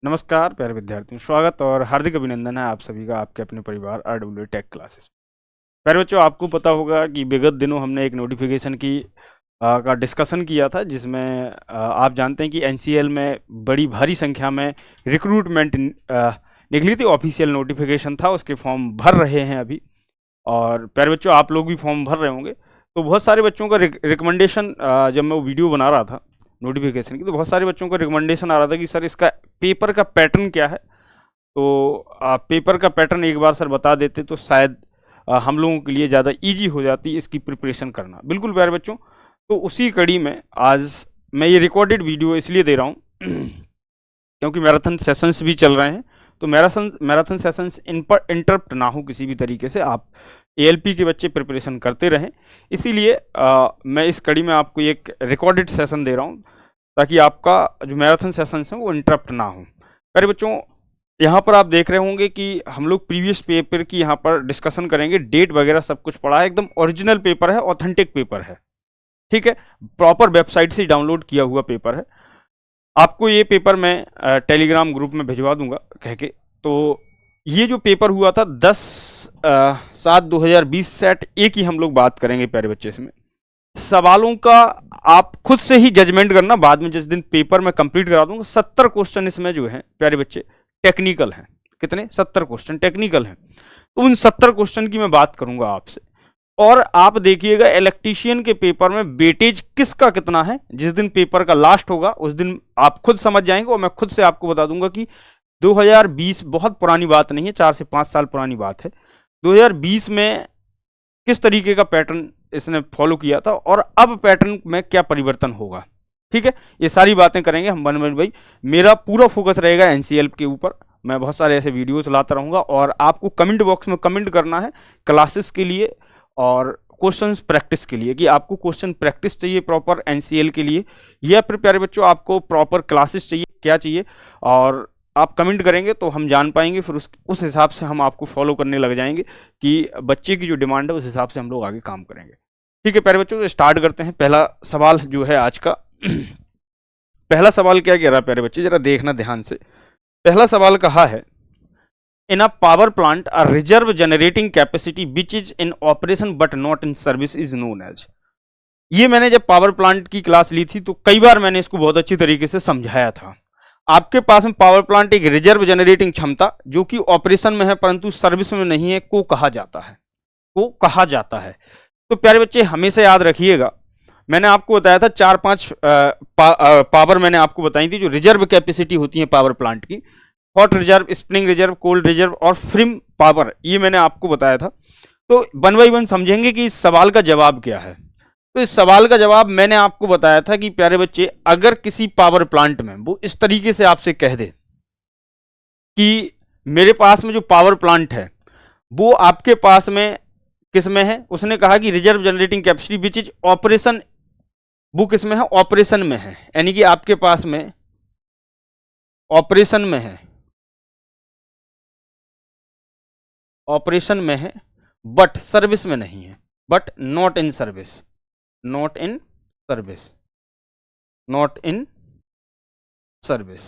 नमस्कार प्यारे विद्यार्थियों, स्वागत और हार्दिक अभिनंदन है आप सभी का आपके अपने परिवार RW टेक क्लासेस। प्यारे बच्चों, आपको पता होगा कि विगत दिनों हमने एक नोटिफिकेशन का डिस्कशन किया था, जिसमें आप जानते हैं कि NCL में बड़ी भारी संख्या में रिक्रूटमेंट निकली थी। ऑफिशियल नोटिफिकेशन था, उसके फॉर्म भर रहे हैं अभी। और प्यारे बच्चों, आप लोग भी फॉर्म भर रहे होंगे। तो बहुत सारे बच्चों का रिकमेंडेशन, जब मैं वो वीडियो बना रहा था नोटिफिकेशन की, तो बहुत सारे बच्चों का रिकमेंडेशन आ रहा था कि सर इसका पेपर का पैटर्न क्या है। तो आप पेपर का पैटर्न एक बार सर बता देते तो शायद हम लोगों के लिए ज़्यादा इजी हो जाती इसकी प्रिपरेशन करना। बिल्कुल प्यारे बच्चों, तो उसी कड़ी में आज मैं ये रिकॉर्डेड वीडियो इसलिए दे रहा हूँ क्योंकि मैराथन सेशंस भी चल रहे हैं। तो मैराथन सेशंस इंटरप्ट ना हो किसी भी तरीके से, आप ALP के बच्चे प्रिपरेशन करते रहें। इसीलिए मैं इस कड़ी में आपको एक रिकॉर्डेड सेशन दे रहा हूँ, ताकि आपका जो मैराथन सेशंस हैं वो इंटरप्ट ना हो। प्यारे बच्चों, यहाँ पर आप देख रहे होंगे कि हम लोग प्रीवियस पेपर की यहाँ पर डिस्कशन करेंगे। डेट वगैरह सब कुछ पड़ा है, एकदम ओरिजिनल पेपर है, ऑथेंटिक पेपर है, ठीक है। प्रॉपर वेबसाइट से डाउनलोड किया हुआ पेपर है। आपको ये पेपर मैं टेलीग्राम ग्रुप में भिजवा दूंगा कह के। तो ये जो पेपर हुआ था 10/7/2020 सेट ए की हम लोग बात करेंगे प्यारे बच्चे। इसमें सवालों का आप खुद से ही जजमेंट करना, बाद में जिस दिन पेपर मैं कंप्लीट करा दूंगा। 70 क्वेश्चन इसमें जो है प्यारे बच्चे टेक्निकल हैं। कितने? 70 क्वेश्चन टेक्निकल हैं। तो उन 70 क्वेश्चन की मैं बात करूंगा आपसे। और आप देखिएगा इलेक्ट्रीशियन के पेपर में वेटेज किसका कितना है। जिस दिन पेपर का लास्ट होगा उस दिन आप खुद समझ जाएंगे, और मैं खुद से आपको बता दूंगा कि 2020 बहुत पुरानी बात नहीं है, 4 से 5 साल पुरानी बात है। 2020 में किस तरीके का पैटर्न इसने फॉलो किया था और अब पैटर्न में क्या परिवर्तन होगा, ठीक है। ये सारी बातें करेंगे हम बनवन भाई। मेरा पूरा फोकस रहेगा NCL के ऊपर। मैं बहुत सारे ऐसे वीडियोस लाता रहूँगा, और आपको कमेंट बॉक्स में कमेंट करना है क्लासेस के लिए और क्वेश्चंस प्रैक्टिस के लिए, कि आपको क्वेश्चन प्रैक्टिस चाहिए प्रॉपर NCL के लिए, या फिर प्यारे बच्चों आपको प्रॉपर क्लासेस चाहिए, क्या चाहिए। और आप कमेंट करेंगे तो हम जान पाएंगे, फिर उस हिसाब से हम आपको फॉलो करने लग जाएंगे कि बच्चे की जो डिमांड है उस हिसाब से हम लोग आगे काम करेंगे, ठीक है। प्यारे बच्चों, तो स्टार्ट करते हैं। पहला सवाल जो है आज का पहला सवाल क्या कह रहा है प्यारे बच्चे, जरा देखना ध्यान से। पहला सवाल कहा है, in a power plant a reserve generating capacity which is in operation but not in service is known as. ये मैंने जब पावर प्लांट की क्लास ली थी तो कई बार मैंने इसको बहुत अच्छी तरीके से समझाया था। आपके पास में पावर प्लांट एक रिजर्व जनरेटिंग क्षमता जो कि ऑपरेशन में है परंतु सर्विस में नहीं है को कहा जाता है, को कहा जाता है। तो प्यारे बच्चे हमेशा याद रखिएगा, मैंने आपको बताया था 4-5 पावर मैंने आपको बताई थी जो रिजर्व कैपेसिटी होती है पावर प्लांट की। Hot reserve, spring reserve, cold reserve और फ्रिम पावर, ये मैंने आपको बताया था। तो 1 बाई 1 समझेंगे कि इस सवाल का जवाब क्या है। तो इस सवाल का जवाब मैंने आपको बताया था कि प्यारे बच्चे, अगर किसी पावर प्लांट में वो इस तरीके से आपसे कह दे कि मेरे पास में जो पावर प्लांट है वो आपके पास में किस में है, उसने कहा कि reserve generating capacity which is operation, वो किस में है? ऑपरेशन में है। यानी कि आपके पास में ऑपरेशन में है, ऑपरेशन में है बट सर्विस में नहीं है, but not in service, not in service, not in service,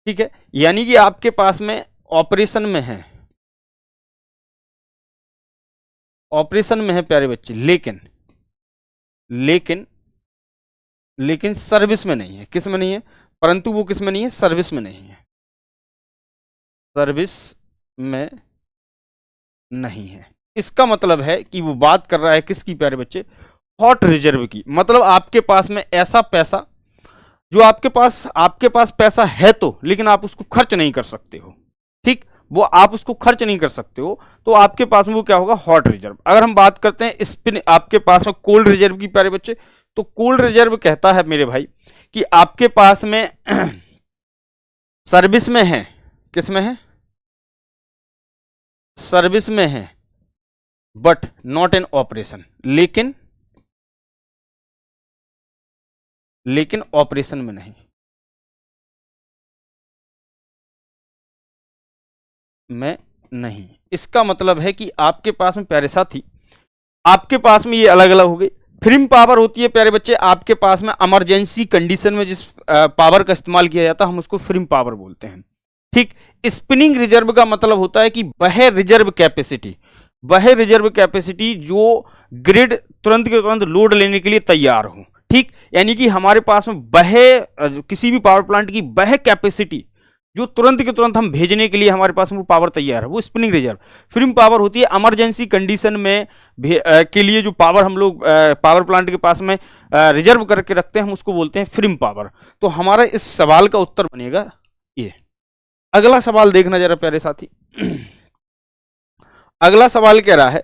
ठीक है। यानी कि आपके पास में ऑपरेशन में है, ऑपरेशन में है प्यारे बच्चे, लेकिन लेकिन लेकिन सर्विस में नहीं है। किस में नहीं है? परंतु वो किस में नहीं है? सर्विस में नहीं है, सर्विस में नहीं है। इसका मतलब है कि वो बात कर रहा है किसकी प्यारे बच्चे? हॉट रिजर्व की। मतलब आपके पास में ऐसा पैसा जो आपके पास पैसा है तो, लेकिन आप उसको खर्च नहीं कर सकते हो, ठीक। वो आप उसको खर्च नहीं कर सकते हो, तो आपके पास में वो क्या होगा? Hot reserve. अगर हम बात करते हैं स्पिन, आपके पास में कोल्ड रिजर्व की प्यारे बच्चे, तो कोल्ड रिजर्व कहता है मेरे भाई कि आपके पास में सर्विस में है, किस में है? सर्विस में है बट नॉट इन ऑपरेशन, लेकिन ऑपरेशन में नहीं, में नहीं। इसका मतलब है कि आपके पास में प्यारे साथी, आपके पास में ये अलग अलग हो गई। फ्रिम पावर होती है प्यारे बच्चे आपके पास में इमरजेंसी कंडीशन में जिस पावर का इस्तेमाल किया जाता है हम उसको फ्रिम पावर बोलते हैं। ठीक, स्पिनिंग रिजर्व का मतलब होता है कि वह रिजर्व कैपेसिटी जो ग्रिड तुरंत के तुरंत लोड लेने के लिए तैयार हो। ठीक, यानी कि हमारे पास में वह किसी भी पावर प्लांट की वह कैपेसिटी जो तुरंत के तुरंत हम भेजने के लिए हमारे पास में वो पावर तैयार है, वो स्पिनिंग रिजर्व। फ्रिम पावर होती है इमरजेंसी कंडीशन में के लिए जो पावर हम लोग पावर प्लांट के पास में रिजर्व करके रखते हैं हम उसको बोलते हैं फ्रिम पावर। तो हमारा इस सवाल का उत्तर बनेगा ये। अगला सवाल देखना जरा प्यारे साथी। अगला सवाल कह रहा है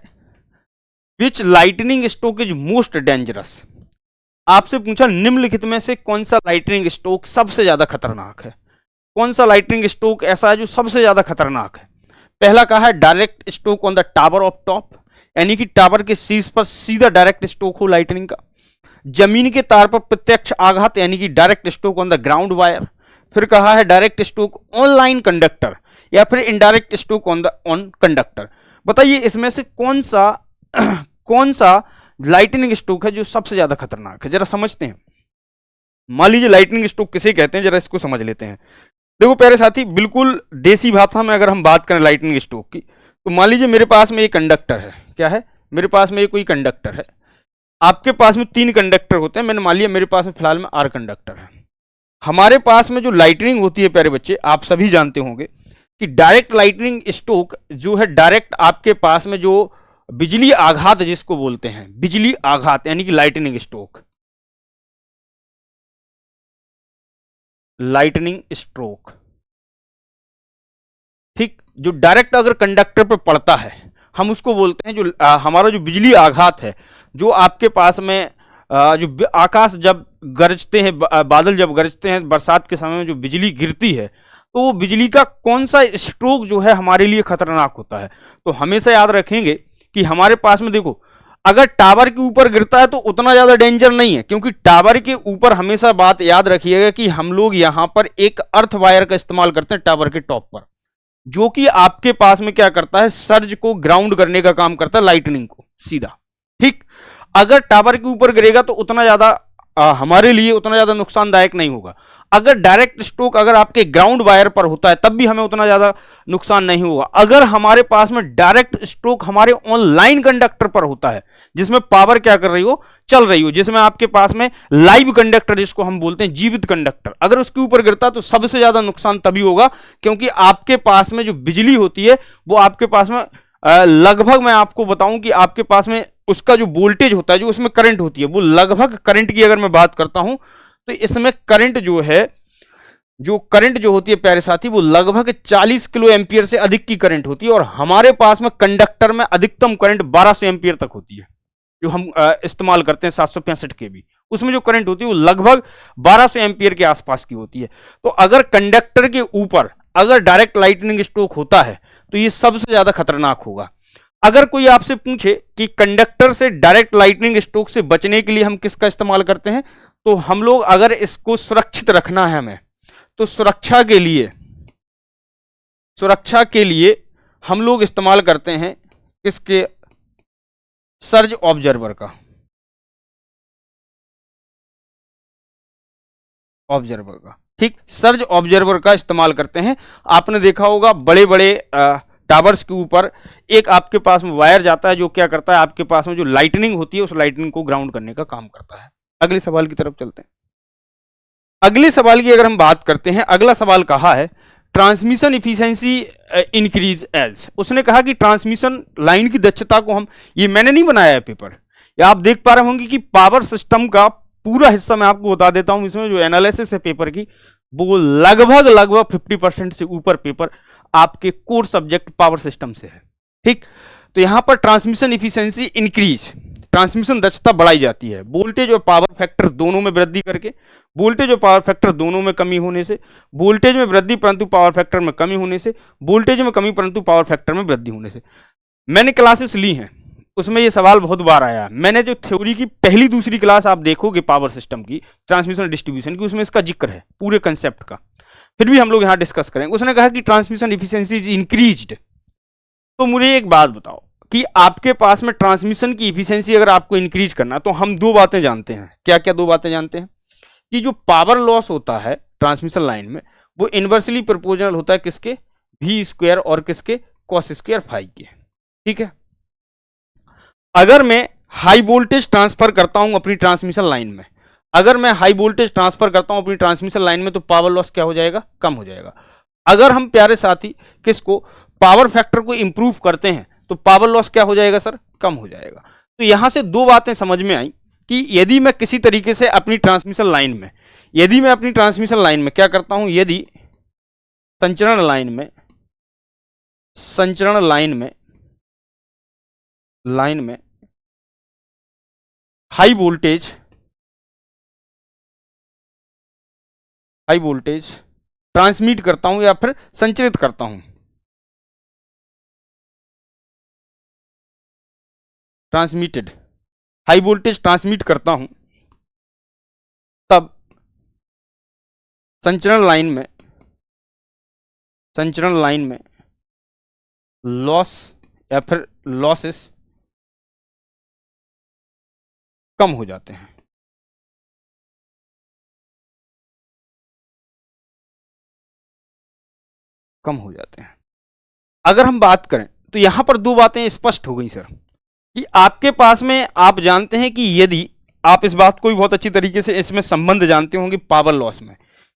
which lightning stroke is most dangerous. आपसे पूछा निम्नलिखित में से कौन सा लाइटनिंग स्ट्रोक सबसे ज्यादा खतरनाक है। कौन सा लाइटनिंग स्ट्रोक ऐसा है जो सबसे ज्यादा खतरनाक है। पहला कहा है direct stroke on the tower of top, यानी कि टावर के शीर्ष पर सीधा डायरेक्ट स्ट्रोक हो लाइटनिंग का। जमीन के तार पर प्रत्यक्ष आघात यानी कि direct stroke on the ground wire. फिर कहा है direct stroke on line conductor या फिर इनडायरेक्ट स्ट्रोक ऑन कंडक्टर। बताइए इसमें से कौन सा लाइटनिंग स्ट्रोक है जो सबसे ज्यादा खतरनाक है, जरा समझते हैं। मान लीजिए लाइटनिंग स्ट्रोक किसे कहते हैं, जरा इसको समझ लेते हैं। देखो प्यारे साथी, बिल्कुल देसी भाषा में अगर हम बात करें लाइटनिंग स्ट्रोक की, तो मान लीजिए मेरे पास में एक कंडक्टर है। क्या है, मेरे पास में कोई कंडक्टर है। आपके पास में 3 कंडक्टर होते हैं, मैंने मान लिया मेरे पास में फिलहाल में R कंडक्टर है। हमारे पास में जो लाइटनिंग होती है प्यारे बच्चे, आप सभी जानते होंगे कि डायरेक्ट लाइटनिंग स्ट्रोक जो है, डायरेक्ट आपके पास में जो बिजली आघात जिसको बोलते हैं, बिजली आघात यानी कि लाइटनिंग स्ट्रोक, लाइटनिंग स्ट्रोक। ठीक, जो डायरेक्ट अगर कंडक्टर पर पड़ता है हम उसको बोलते हैं जो हमारा जो बिजली आघात है, जो आपके पास में जो आकाश जब गरजते हैं, बादल जब गरजते हैं, बरसात के समय में जो बिजली गिरती है, तो वो बिजली का कौन सा स्ट्रोक जो है हमारे लिए खतरनाक होता है। तो हमेशा याद रखेंगे कि हमारे पास में देखो, अगर टावर के ऊपर गिरता है तो उतना ज्यादा डेंजर नहीं है, क्योंकि टावर के ऊपर हमेशा बात याद रखिएगा कि हम लोग यहां पर एक अर्थ वायर का इस्तेमाल करते हैं टावर के टॉप पर, जो कि आपके पास में क्या करता है, सर्ज को ग्राउंड करने का काम करता है, लाइटनिंग को सीधा। ठीक, अगर टावर के ऊपर गिरेगा तो उतना ज्यादा हमारे लिए उतना ज्यादा नुकसानदायक नहीं होगा। अगर डायरेक्ट स्ट्रोक अगर आपके ग्राउंड वायर पर होता है तब भी हमें उतना ज्यादा नुकसान नहीं होगा। अगर हमारे पास में डायरेक्ट स्ट्रोक हमारे ऑनलाइन कंडक्टर पर होता है, जिसमें पावर क्या कर रही हो, चल रही हो, जिसमें आपके पास में लाइव कंडक्टर जिसको हम बोलते हैं, जीवित कंडक्टर, अगर उसके ऊपर गिरता है तो सबसे ज्यादा नुकसान तभी होगा, क्योंकि आपके पास में जो बिजली होती है वो आपके पास में लगभग, मैं आपको बताऊं कि आपके पास में उसका जो वोल्टेज होता है, जो उसमें करंट होती है, वो लगभग, करंट की अगर मैं बात करता हूं तो इसमें करंट जो है, जो करंट जो होती है प्यारे साथी, वो लगभग 40 किलो एम्पियर से अधिक की करंट होती है। और हमारे पास में कंडक्टर में अधिकतम करंट 1200 एम्पियर तक होती है, जो हम इस्तेमाल करते हैं 765 केवी, उसमें जो करंट होती है वो लगभग 1200 एम्पियर के आसपास की होती है। तो अगर कंडक्टर के ऊपर अगर डायरेक्ट लाइटनिंग स्ट्रोक होता है तो ये सबसे ज्यादा खतरनाक होगा। अगर कोई आपसे पूछे कि कंडक्टर से डायरेक्ट लाइटनिंग स्ट्रोक से बचने के लिए हम किसका इस्तेमाल करते हैं, तो हम लोग अगर इसको सुरक्षित रखना है हमें, तो सुरक्षा के लिए हम लोग इस्तेमाल करते हैं किसके, सर्ज ऑब्जर्वर का, ठीक, सर्ज ऑब्जर्वर का इस्तेमाल करते हैं। आपने देखा होगा बड़े बड़े टावर्स के ऊपर एक आपके पास में वायर जाता है, जो क्या करता है, आपके पास में जो लाइटनिंग होती है उस लाइटनिंग को ग्राउंड करने का काम करता है। अगले सवाल की तरफ चलते हैं। अगले सवाल की अगर हम बात करते हैं, अगला सवाल कहा है ट्रांसमिशन इफिशिएंसी इंक्रीज एज। उसने कहा कि ट्रांसमिशन लाइन की दक्षता को हम, ये मैंने नहीं बनाया है पेपर, या आप देख पा रहे होंगे कि पावर सिस्टम का पूरा हिस्सा मैं आपको बता देता हूं, इसमें जो एनालिसिस है पेपर की, वो लगभग 50% से ऊपर पेपर आपके कोर सब्जेक्ट पावर सिस्टम से है। ठीक, तो यहां पर ट्रांसमिशन इफिशिएंसी इंक्रीज, ट्रांसमिशन दक्षता बढ़ाई जाती है वोल्टेज और पावर फैक्टर दोनों में वृद्धि करके। वोल्टेज और पावर फैक्टर दोनों में कमी होने से, वोल्टेज में वृद्धि परंतु पावर फैक्टर में कमी होने से, वोल्टेज में कमी परंतु पावर फैक्टर में वृद्धि होने से। मैंने क्लासेस ली हैं, उसमें ये सवाल बहुत बार आया। मैंने जो थ्योरी की पहली दूसरी क्लास आप देखोगे पावर सिस्टम की, ट्रांसमिशन डिस्ट्रीब्यूशन की, उसमें इसका जिक्र है पूरे कंसेप्ट का, फिर भी हम लोग यहां डिस्कस करेंगे। उसने कहा कि ट्रांसमिशन इफिशिएंसी इज इंक्रीज्ड। तो मुझे एक बात बताओ, कि आपके पास में ट्रांसमिशन की इफिशियंसी अगर आपको इंक्रीज करना है तो हम दो बातें जानते हैं। क्या क्या दो बातें जानते हैं? कि जो पावर लॉस होता है ट्रांसमिशन लाइन में वो इनवर्सली प्रोपोर्शनल होता है किसके? वी स्क्वायर और किसके? कॉस स्क्वायर फाई के। ठीक है। अगर मैं हाई वोल्टेज ट्रांसफर करता हूं अपनी ट्रांसमिशन लाइन में, अगर मैं हाई वोल्टेज ट्रांसफर करता हूं अपनी ट्रांसमिशन लाइन में तो पावर लॉस क्या हो जाएगा? कम हो जाएगा। अगर हम प्यारे साथी किसको? पावर फैक्टर को इंप्रूव करते हैं तो पावर लॉस क्या हो जाएगा सर? कम हो जाएगा। तो यहां से दो बातें समझ में आई कि यदि मैं किसी तरीके से अपनी ट्रांसमिशन लाइन में, यदि मैं अपनी ट्रांसमिशन लाइन में क्या करता हूं, यदि संचरण लाइन में हाई वोल्टेज ट्रांसमिट करता हूं या फिर संचरित करता हूं, ट्रांसमिटेड हाई वोल्टेज ट्रांसमिट करता हूं, तब संचरण लाइन में लॉस या फिर लॉसेस कम हो जाते हैं। कम हो जाते हैं। अगर हम बात करें तो यहां पर दो बातें स्पष्ट हो गई सर कि आपके पास में, आप जानते हैं कि यदि आप इस बात को भी बहुत अच्छी तरीके से इसमें संबंध जानते होंगे पावर लॉस में,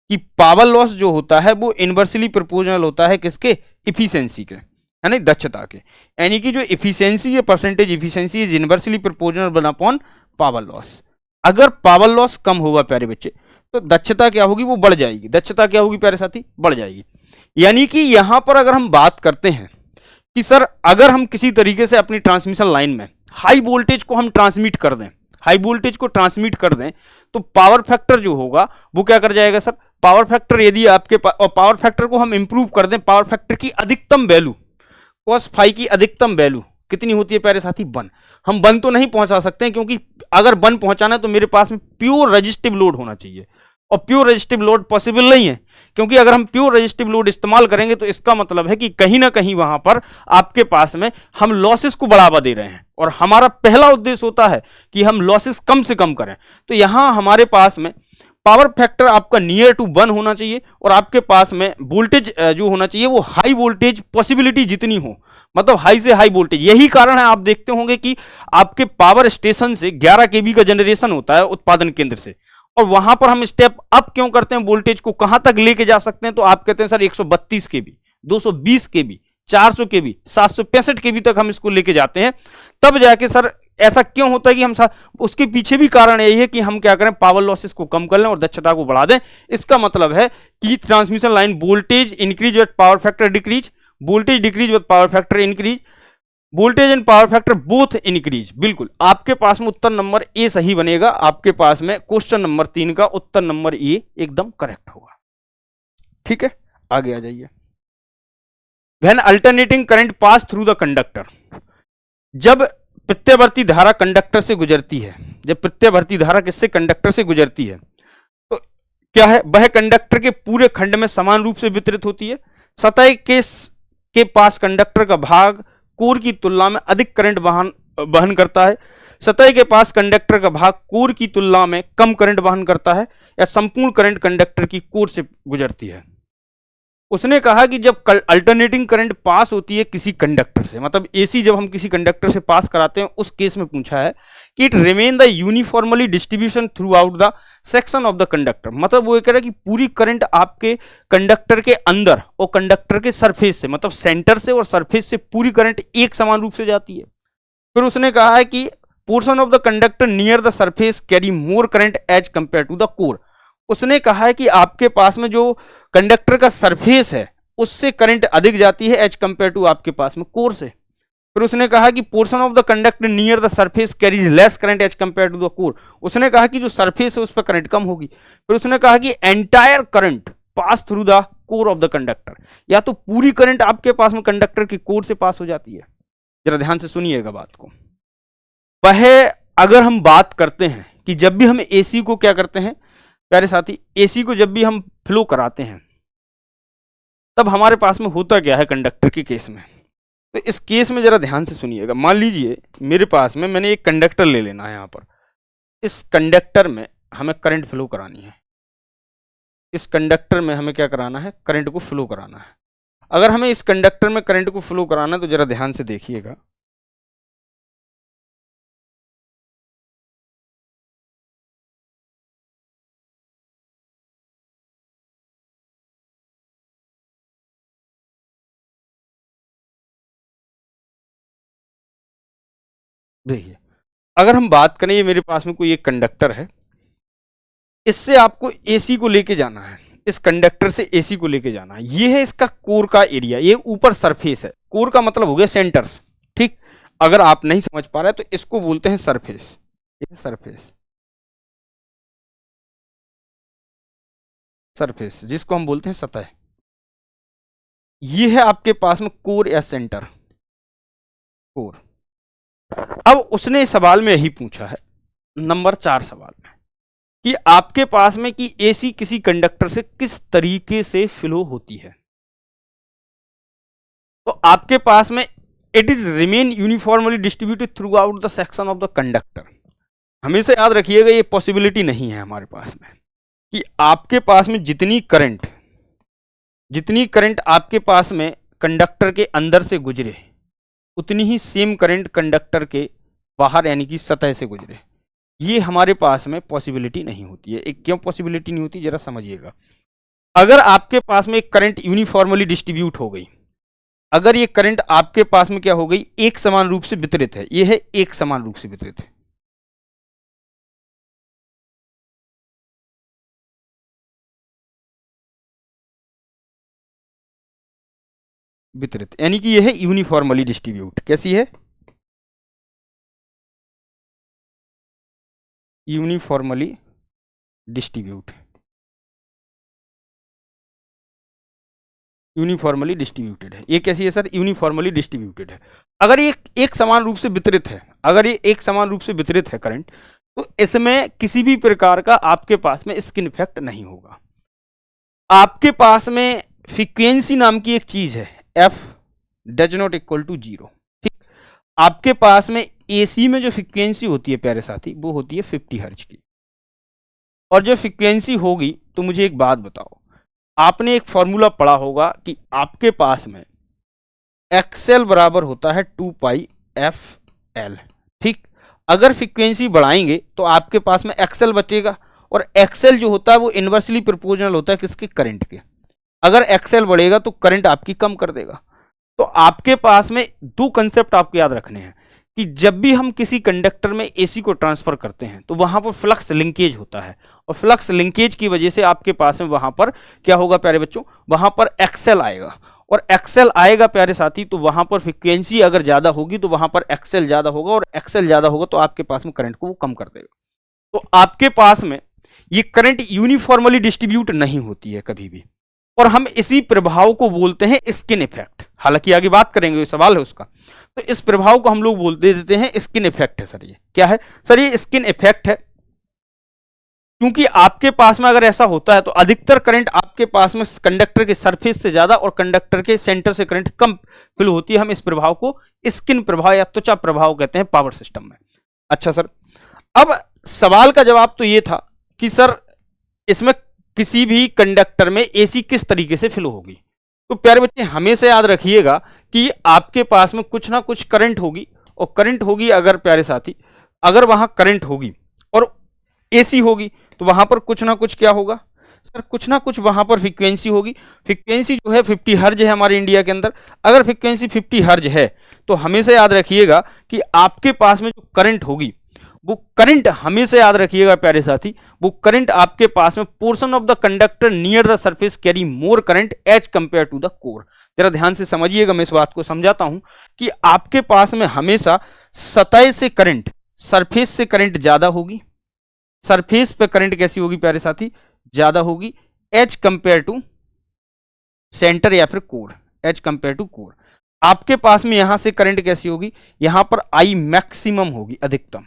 कि पावर लॉस जो होता है वो इनवर्सली प्रोपोर्शनल होता है किसके? इफिशियंसी के, है ना, दक्षता के। यानी कि जो इफिशियंसी है, percentage efficiency is inversely proportional one upon power loss. अगर पावर लॉस कम होगा प्यारे बच्चे तो दक्षता क्या होगी? वो बढ़ जाएगी। दक्षता क्या होगी प्यारे साथी? बढ़ जाएगी। यानी कि यहां पर अगर हम बात करते हैं कि सर अगर हम किसी तरीके से अपनी ट्रांसमिशन लाइन में हाई वोल्टेज को हम ट्रांसमिट कर दें, हाई वोल्टेज को ट्रांसमिट कर दें तो पावर फैक्टर जो होगा वो क्या कर जाएगा सर? पावर फैक्टर यदि आपके और पावर फैक्टर को हम इंप्रूव कर दें, पावर फैक्टर की अधिकतम वैल्यू, कॉस फाई की अधिकतम वैल्यू कितनी होती है प्यारे साथी? 1। हम 1 तो नहीं पहुंचा सकते हैं क्योंकि अगर 1 पहुंचाना है तो मेरे पास में प्योर रेजिस्टिव लोड होना चाहिए और प्योर रेजिस्टिव लोड पॉसिबल नहीं है, क्योंकि अगर हम प्योर रेजिस्टिव लोड इस्तेमाल करेंगे तो इसका मतलब है कि कहीं ना कहीं वहां पर आपके पास में हम लॉसेस को बढ़ावा दे रहे हैं और हमारा पहला उद्देश्य होता है कि हम लॉसेस कम से कम करें। तो यहां हमारे पास में पावर फैक्टर आपका नियर टू 1 होना चाहिए और आपके पास में वोल्टेज जो होना चाहिए वो हाई वोल्टेज पॉसिबिलिटी जितनी हो, मतलब हाई से हाई वोल्टेज। यही कारण है आप देखते होंगे कि आपके पावर स्टेशन से 11 केवी का जनरेशन होता है उत्पादन केंद्र से, और वहां पर हम स्टेप अप क्यों करते हैं? वोल्टेज को कहां तक लेके जा सकते हैं? तो आप कहते हैं सर 132 केवी, 220 केवी, 400 केवी, 765 केवी तक हम इसको लेके जाते हैं। तब जाके सर ऐसा क्यों होता है कि हम उसके पीछे भी कारण यही है कि हम क्या करें? पावर लॉसेस को कम कर लें और दक्षता को बढ़ा दें। इसका मतलब है कि transmission line voltage increase with power factor decrease, voltage decrease with power factor increase, voltage and power factor both increase. बिल्कुल आपके पास में उत्तर नंबर ए सही बनेगा। आपके पास में क्वेश्चन नंबर 3 का उत्तर नंबर ए एकदम करेक्ट होगा। ठीक है, आगे आ जाइए। When alternating current pass through the conductor, जब प्रत्यावर्ती धारा कंडक्टर से गुजरती है, जब प्रत्यावर्ती धारा किससे? कंडक्टर से गुजरती है, तो क्या है? वह कंडक्टर के पूरे खंड में समान रूप से वितरित होती है। सतह के पास कंडक्टर का भाग कोर की तुलना में अधिक करंट वहन करता है, सतह के पास कंडक्टर का भाग कोर की तुलना में कम करंट वहन करता है, या संपूर्ण करंट कंडक्टर की कोर से गुजरती है। उसने कहा कि जब अल्टरनेटिंग करंट पास होती है किसी कंडक्टर से, मतलब एसी जब हम किसी कंडक्टर से पास कराते हैं, उस केस में पूछा है कि it remain the uniformly distribution through out the section of the conductor. मतलब वो ये कह रहा है कि पूरी करंट आपके कंडक्टर के अंदर और कंडक्टर के सरफेस से, मतलब सेंटर से और सरफेस से पूरी करंट एक समान रूप से जाती है। फिर उसने कहा है कि portion of the conductor near the surface carry more current as compare to the core. उसने कहा है कि आपके पास में जो कंडक्टर का सरफेस है उससे करंट अधिक जाती है एज कंपेयर टू आपके पास में कोर से। फिर उसने कहा कि portion of the conductor near the surface carries less current as compare to the core. उसने कहा कि जो सरफेस है उस पर करंट कम होगी। फिर उसने कहा कि entire current pass through the core of the conductor, या तो पूरी करंट आपके पास में कंडक्टर की कोर से पास हो जाती है। जरा ध्यान से सुनिएगा बात को। वह अगर हम बात करते हैं कि जब भी हम एसी को क्या करते हैं प्यारे साथी, एसी को जब भी हम फ्लो कराते हैं तब हमारे पास में होता क्या है कंडक्टर के केस में? तो इस केस में जरा ध्यान से सुनिएगा। मान लीजिए मेरे पास में मैंने एक कंडक्टर ले लेना है, यहाँ पर इस कंडक्टर में हमें करंट फ्लो करानी है, इस कंडक्टर में हमें क्या कराना है, करंट को फ्लो कराना है। अगर हमें इस कंडक्टर में करंट को फ्लो कराना है तो जरा ध्यान से देखिएगा। देखिए अगर हम बात करें, ये मेरे पास में कोई एक कंडक्टर है, इससे आपको एसी को लेके जाना है, इस कंडक्टर से एसी को लेके जाना है। ये है इसका कोर का एरिया, ये ऊपर सरफेस है। कोर का मतलब हो गया सेंटर, ठीक। अगर आप नहीं समझ पा रहे तो इसको बोलते हैं सरफेस, ये सरफेस, सरफेस जिसको हम बोलते हैं सतह। ये है आपके पास में कोर या सेंटर, कोर। अब उसने सवाल में यही पूछा है, नंबर 4 सवाल में, कि आपके पास में कि एसी किसी कंडक्टर से किस तरीके से फ्लो होती है। तो आपके पास में it is remain uniformly distributed through out the section of the conductor. हमेशा याद रखिएगा ये पॉसिबिलिटी नहीं है हमारे पास में कि आपके पास में जितनी करंट आपके पास में कंडक्टर के अंदर से गुजरे, उतनी ही सेम करंट कंडक्टर के बाहर यानी कि सतह से गुजरे। ये हमारे पास में पॉसिबिलिटी नहीं होती है। एक क्यों पॉसिबिलिटी नहीं होती, जरा समझिएगा। अगर आपके पास में एक करंट यूनिफॉर्मली डिस्ट्रीब्यूट हो गई, अगर ये करंट आपके पास में क्या हो गई, एक समान रूप से वितरित है, ये है एक समान रूप से वितरित है, वितरित यानी कि ये है यूनिफॉर्मली डिस्ट्रीब्यूट। कैसी है, यूनिफॉर्मली डिस्ट्रीब्यूट, यूनिफॉर्मली डिस्ट्रीब्यूटेड है। ये कैसी है सर, यूनिफॉर्मली डिस्ट्रीब्यूटेड है। अगर ये एक समान रूप से वितरित है, अगर ये एक समान रूप से वितरित है करंट, तो इसमें किसी भी प्रकार का आपके पास में स्किन इफेक्ट नहीं होगा। आपके पास में फ्रीक्वेंसी नाम की एक चीज है, F does not equal to 0, ठीक। आपके पास में एसी में जो फ्रीक्वेंसी होती है प्यारे साथी, वो होती है 50 हर्ट्ज की। और जो फ्रीक्वेंसी होगी, तो मुझे एक बात बताओ, आपने एक फॉर्मूला पढ़ा होगा कि आपके पास में एक्सएल बराबर होता है 2 पाई एफ एल, ठीक। अगर फ्रीक्वेंसी बढ़ाएंगे तो आपके पास में एक्सएल बचेगा, और एक्सएल जो होता है वो इन्वर्सली प्रोपोर्शनल होता है किसके, करंट के। अगर एक्सएल बढ़ेगा तो करंट आपकी कम कर देगा। तो आपके पास में दो कंसेप्ट आपको याद रखने हैं कि जब भी हम किसी कंडक्टर में एसी को ट्रांसफर करते हैं तो वहां पर फ्लक्स लिंकेज होता है, और फ्लक्स लिंकेज की वजह से आपके पास में वहां पर क्या होगा प्यारे बच्चों, वहां पर एक्सएल आएगा, और एक्सएल आएगा प्यारे साथी, तो वहां पर फ्रीक्वेंसी अगर ज्यादा होगी तो वहां पर एक्सएल ज्यादा होगा, और एक्सएल ज्यादा होगा तो आपके पास में करंट को वो कम कर देगा। तो आपके पास में ये करंट यूनिफॉर्मली डिस्ट्रीब्यूट नहीं होती है कभी भी, और हम इसी प्रभाव को बोलते हैं स्किन इफेक्ट। हालांकि आगे बात करेंगे, ये सवाल है उसका। तो इस प्रभाव को हम लोग बोलते देते हैं स्किन इफेक्ट है सर। ये क्या है सर, ये स्किन इफेक्ट है, क्योंकि आपके पास में अगर ऐसा होता है तो अधिकतर करंट आपके पास में कंडक्टर के सरफेस से ज्यादा और कंडक्टर के सेंटर से करंट कम फ्लो होती है। हम इस प्रभाव को स्किन प्रभाव या त्वचा प्रभाव कहते हैं पावर सिस्टम में। अच्छा सर, अब सवाल का जवाब तो ये था कि सर इसमें किसी भी कंडक्टर में एसी किस तरीके से फ्लो होगी। तो प्यारे बच्चे हमेशा याद रखिएगा कि आपके पास में कुछ ना कुछ करंट होगी, और करंट होगी अगर प्यारे साथी, अगर वहां करंट होगी और एसी होगी तो वहां पर कुछ ना कुछ क्या होगा सर, कुछ ना कुछ वहां पर फ्रीक्वेंसी होगी। फ्रीक्वेंसी जो है 50 हर्ज है हमारे इंडिया के अंदर। अगर फ्रीक्वेंसी 50 हर्ज है तो हमेशा याद रखिएगा कि आपके पास में जो करंट होगी, वो करंट हमेशा याद रखिएगा प्यारे साथी, वो करंट आपके पास में portion of the conductor near the surface carry more current as compare to the core. जरा ध्यान से समझिएगा, मैं इस बात को समझाता हूं कि आपके पास में हमेशा सतह से करंट, सरफेस से करंट ज्यादा होगी, सरफेस पे करंट कैसी होगी प्यारे साथी, ज्यादा होगी एज कंपेयर टू सेंटर या फिर core, as compare to core. आपके पास में यहां से करंट कैसी होगी, यहां पर आई मैक्सिमम होगी, अधिकतम,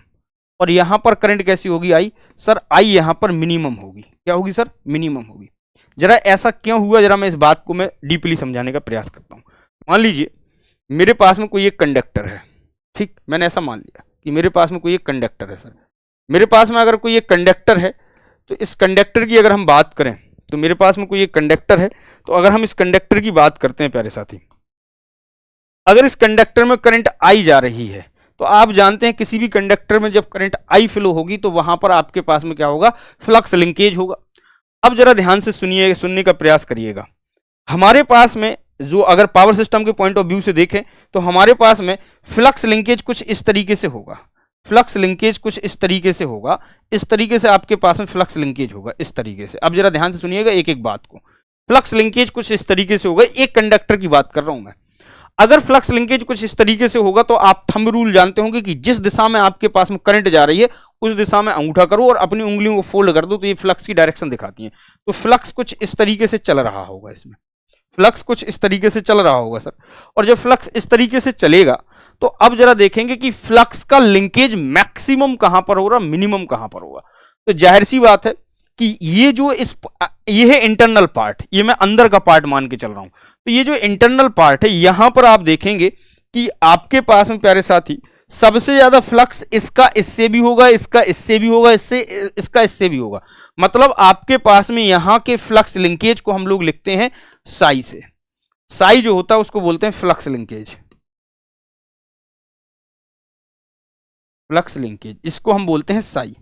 और यहां पर करंट कैसी होगी, आई सर, आई यहां पर मिनिमम होगी। क्या होगी सर, मिनिमम होगी। जरा ऐसा क्यों हुआ, जरा मैं इस बात को मैं डीपली समझाने का प्रयास करता हूं। मान लीजिए मेरे पास में कोई एक कंडक्टर है, ठीक, मैंने ऐसा मान लिया कि मेरे पास में कोई एक कंडक्टर है। सर मेरे पास में अगर कोई एक कंडक्टर है तो इस कंडक्टर की अगर हम बात करें तो मेरे पास में कोई एक कंडक्टर है, तो अगर हम इस कंडक्टर की बात करते हैं प्यारे साथी, अगर इस कंडक्टर में करंट आई जा रही है तो आप जानते हैं किसी भी कंडक्टर में जब करंट आई फ्लो होगी तो वहां पर आपके पास में क्या होगा, फ्लक्स लिंकेज होगा। अब जरा ध्यान से सुनिए, सुनने का प्रयास करिएगा। हमारे पास में जो अगर पावर सिस्टम के पॉइंट ऑफ व्यू से देखें तो हमारे पास में फ्लक्स लिंकेज कुछ इस तरीके से होगा, फ्लक्स लिंकेज कुछ इस तरीके से होगा, इस तरीके से आपके पास में फ्लक्स लिंकेज होगा, इस तरीके से। अब जरा ध्यान से सुनिएगा एक एक बात को। फ्लक्स लिंकेज कुछ इस तरीके से होगा, एक कंडक्टर की बात कर रहा हूं मैं। अगर फ्लक्स लिंकेज कुछ इस तरीके से होगा तो आप थंब रूल जानते होंगे कि जिस दिशा में आपके पास में करंट जा रही है उस दिशा में अंगूठा करो और अपनी उंगलियों को फोल्ड कर दो तो ये फ्लक्स की डायरेक्शन दिखाती है। तो फ्लक्स कुछ इस तरीके से चल रहा होगा, इसमें फ्लक्स कुछ इस तरीके से चल रहा होगा सर। और जब फ्लक्स इस तरीके से चलेगा तो अब जरा देखेंगे कि फ्लक्स का लिंकेज मैक्सिमम कहां पर होगा, मिनिमम कहां पर होगा। तो जाहिर सी बात है कि ये है इंटरनल पार्ट, ये मैं अंदर का पार्ट मान के चल रहा हूं। तो ये जो इंटरनल पार्ट है यहां पर आप देखेंगे कि आपके पास में प्यारे साथी सबसे ज्यादा फ्लक्स इसका इससे भी होगा, इसका इससे भी होगा, इसका इससे भी होगा। मतलब आपके पास में यहां के फ्लक्स लिंकेज को हम लोग लिखते हैं साई से। साई जो होता है उसको बोलते हैं फ्लक्स लिंकेज, फ्लक्स लिंकेज इसको हम बोलते हैं साई,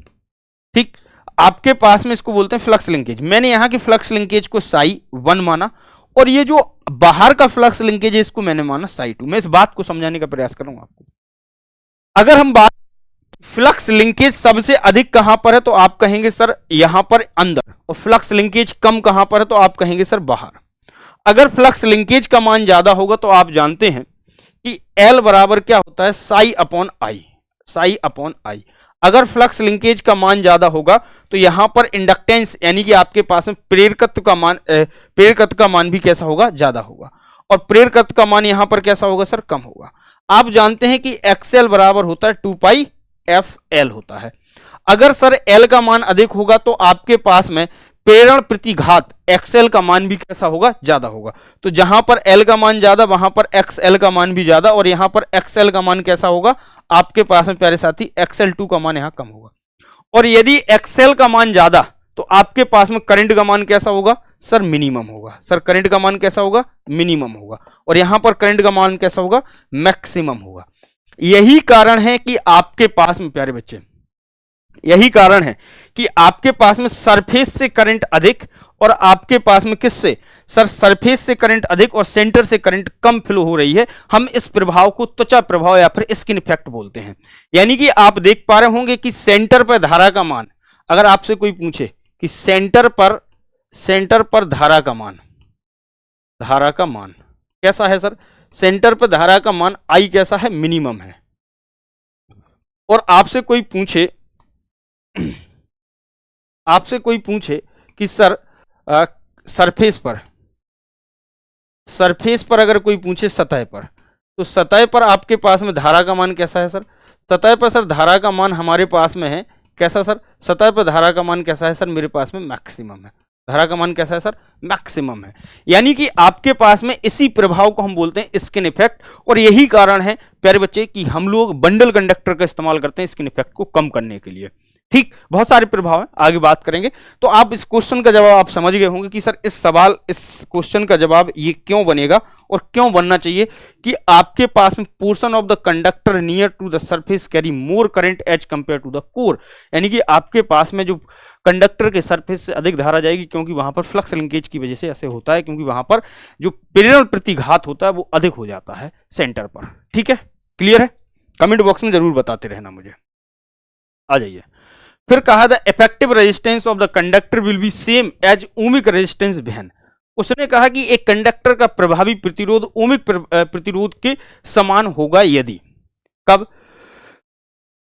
ठीक। आपके पास में इसको बोलते हैं फ्लक्स लिंकेज। मैंने यहां के फ्लक्स लिंकेज को साई 1 माना और ये जो बाहर का फ्लक्स लिंकेज है इसको मैंने माना साई 2। मैं इस बात को समझाने का प्रयास कर रहा हूं आपको। अगर हम बात फ्लक्स लिंकेज सबसे अधिक कहां पर है तो आप कहेंगे सर यहां पर अंदर, और फ्लक्स लिंकेज कम कहां पर है तो आप कहेंगे सर बाहर। अगर फ्लक्स लिंकेज का मान ज्यादा होगा तो आप जानते हैं कि L बराबर क्या होता है, psi upon I, psi upon I. अगर फ्लक्स लिंकेज का मान ज्यादा होगा तो यहां पर इंडक्टेंस यानी कि आपके पास में प्रेरकत्व का मान भी कैसा होगा, ज्यादा होगा। और प्रेरकत्व का मान यहां पर कैसा होगा सर, कम होगा। आप जानते हैं कि XL बराबर होता है 2 पाई FL होता है। अगर सर L का मान अधिक होगा तो आपके पास में प्रेरण प्रतिघात XL का मान भी कैसा होगा, ज्यादा होगा। तो जहां पर L का मान ज्यादा वहां पर XL का मान भी ज्यादा, और यहां पर XL का मान कैसा होगा आपके पास में प्यारे साथी, XL2 का मान यहां कम होगा। और यदि XL का मान ज्यादा तो आपके पास में करंट का मान कैसा होगा सर, मिनिमम होगा। सर करंट का मान कैसा होगा, मिनिमम होगा। और यहां पर करंट का मान कैसा होगा, मैक्सिमम होगा। यही कारण है कि आपके पास में प्यारे बच्चे, यही कारण है कि आपके पास में सरफेस से करंट अधिक और आपके पास में किससे सर, सरफेस से करंट अधिक और सेंटर से करंट कम फ्लो हो रही है। हम इस प्रभाव को त्वचा प्रभाव या फिर स्किन इफेक्ट बोलते हैं। यानी कि आप देख पा रहे होंगे कि सेंटर पर धारा का मान, अगर आपसे कोई पूछे कि सेंटर पर धारा का मान कैसा है सर, सेंटर पर धारा का मान आई कैसा है, मिनिमम है। और आपसे कोई पूछे कि सर सरफेस पर अगर कोई पूछे सतह पर, तो सतह पर आपके पास में धारा का मान कैसा है सर, सतह पर सर धारा का मान हमारे पास में है कैसा सर, सतह पर धारा का मान कैसा है सर, मेरे पास में मैक्सिमम है। धारा का मान कैसा है सर, मैक्सिमम है। यानी कि आपके पास में इसी प्रभाव को हम बोलते हैं स्किन इफेक्ट। और यही कारण है प्यारे बच्चे कि हम लोग बंडल कंडक्टर का इस्तेमाल करते हैं स्किन इफेक्ट को कम करने के लिए। ठीक, बहुत सारे प्रभाव हैं, आगे बात करेंगे। तो आप इस क्वेश्चन का जवाब आप समझ गए होंगे कि सर इस क्वेश्चन का जवाब ये क्यों बनेगा और क्यों बनना चाहिए कि आपके पास में portion of the conductor near to the surface carry more current as compare to the core. यानी कि आपके पास में जो कंडक्टर के सरफेस से अधिक धारा जाएगी, क्योंकि वहां पर फ्लक्स लिंकेज की वजह से ऐसे होता है, क्योंकि वहां पर जो प्रेरण प्रतिघात होता है वो अधिक हो जाता है सेंटर पर। ठीक है, क्लियर है? कमेंट बॉक्स में जरूर बताते रहना मुझे। आ जाइए, फिर कहा the effective resistance of the conductor will be same as ohmic resistance behind. उसने कहा कि एक कंडक्टर का प्रभावी प्रतिरोध ओमिक प्रतिरोध के समान होगा यदि कब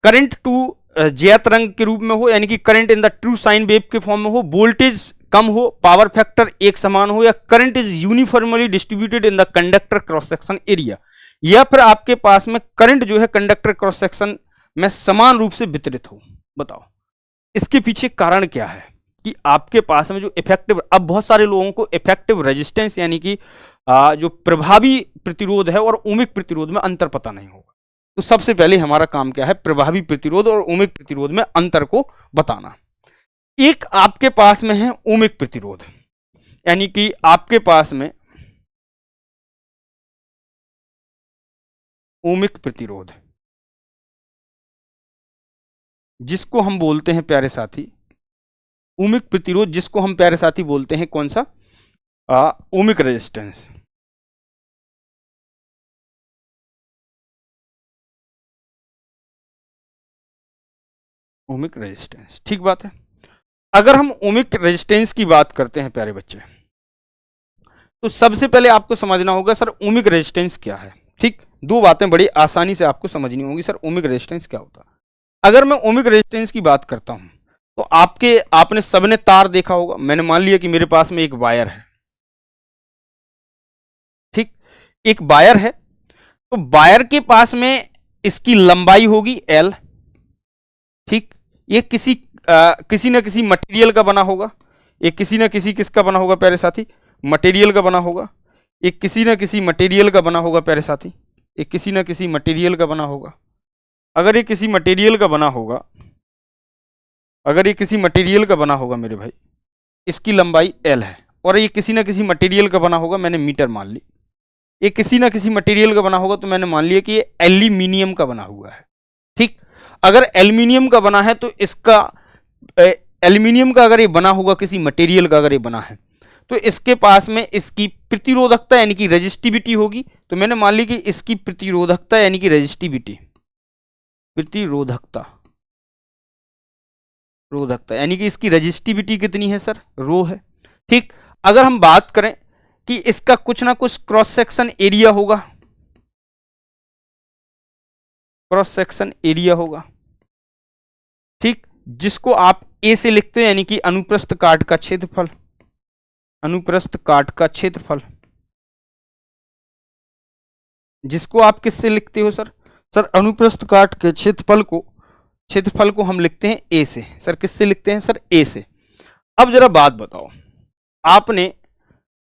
करंट टू ज्या तरंग के रूप में हो, यानी कि current in the true sine wave के फॉर्म में हो, वोल्टेज कम हो, पावर फैक्टर एक समान हो, या current is uniformly distributed in the conductor cross section area, या फिर आपके पास में करंट जो है कंडक्टर क्रॉस सेक्शन में समान रूप से वितरित हो। बताओ इसके पीछे कारण क्या है? कि आपके पास में जो इफेक्टिव, अब बहुत सारे लोगों को इफेक्टिव रेजिस्टेंस यानी कि जो प्रभावी प्रतिरोध है और ओमिक प्रतिरोध में अंतर पता नहीं होगा। तो सबसे पहले हमारा काम क्या है, प्रभावी प्रतिरोध और ओमिक प्रतिरोध में अंतर को बताना। एक आपके पास में है ओमिक प्रतिरोध, यानी कि आपके पास में ओमिक प्रतिरोध, जिसको हम बोलते हैं प्यारे साथी ओमिक प्रतिरोध, जिसको हम प्यारे साथी बोलते हैं कौन सा, ओमिक रेजिस्टेंस। ओमिक रेजिस्टेंस, ठीक बात है। अगर हम ओमिक रेजिस्टेंस की बात करते हैं प्यारे बच्चे, तो सबसे पहले आपको समझना होगा सर ओमिक रेजिस्टेंस क्या है। ठीक, दो बातें बड़ी आसानी से आपको समझनी होगी, सर ओमिक रेजिस्टेंस क्या होता है। अगर मैं ओमिक रेजिस्टेंस की बात करता हूं तो आपने सबने तार देखा होगा। मैंने मान लिया कि मेरे पास में एक वायर है, ठीक, एक वायर है, तो वायर के पास में इसकी लंबाई होगी L, ठीक। ये किसी न किसी मटेरियल का बना होगा, ये किसी न किसी किसका बना होगा प्यारे साथी, मटेरियल का बना होगा। ये किसी न किसी मटेरियल का बना होगा प्यारे साथी, ये किसी न किसी मटेरियल का बना होगा। अगर ये किसी मटेरियल का बना होगा, अगर ये किसी मटेरियल का बना होगा मेरे भाई, इसकी लंबाई L है, और ये किसी न किसी मटेरियल का बना होगा, मैंने मीटर मान ली। ये किसी न किसी मटेरियल का बना होगा तो मैंने मान लिया कि ये एल्यूमिनियम का बना हुआ है, ठीक। अगर एल्यूमिनियम का बना है तो इसका एल्यूमिनियम का अगर ये बना होगा, किसी मटेरियल का अगर ये बना है, तो इसके पास में इसकी प्रतिरोधकता यानी कि रेजिस्टिविटी होगी। तो मैंने मान ली कि इसकी प्रतिरोधकता यानी कि रेजिस्टिविटी, प्रतिरोधकता यानी कि इसकी रेजिस्टिविटी कितनी है सर, रो है, ठीक। अगर हम बात करें कि इसका कुछ ना कुछ क्रॉस सेक्शन एरिया होगा, क्रॉस सेक्शन एरिया होगा, ठीक, जिसको आप ए से लिखते हो यानी कि अनुप्रस्थ काट का क्षेत्रफल, अनुप्रस्थ काट का क्षेत्रफल, जिसको आप किससे लिखते हो सर, अनुप्रस्थ काट के क्षेत्रफल को हम लिखते हैं ए से। सर किससे लिखते हैं सर, ए से। अब जरा बात बताओ, आपने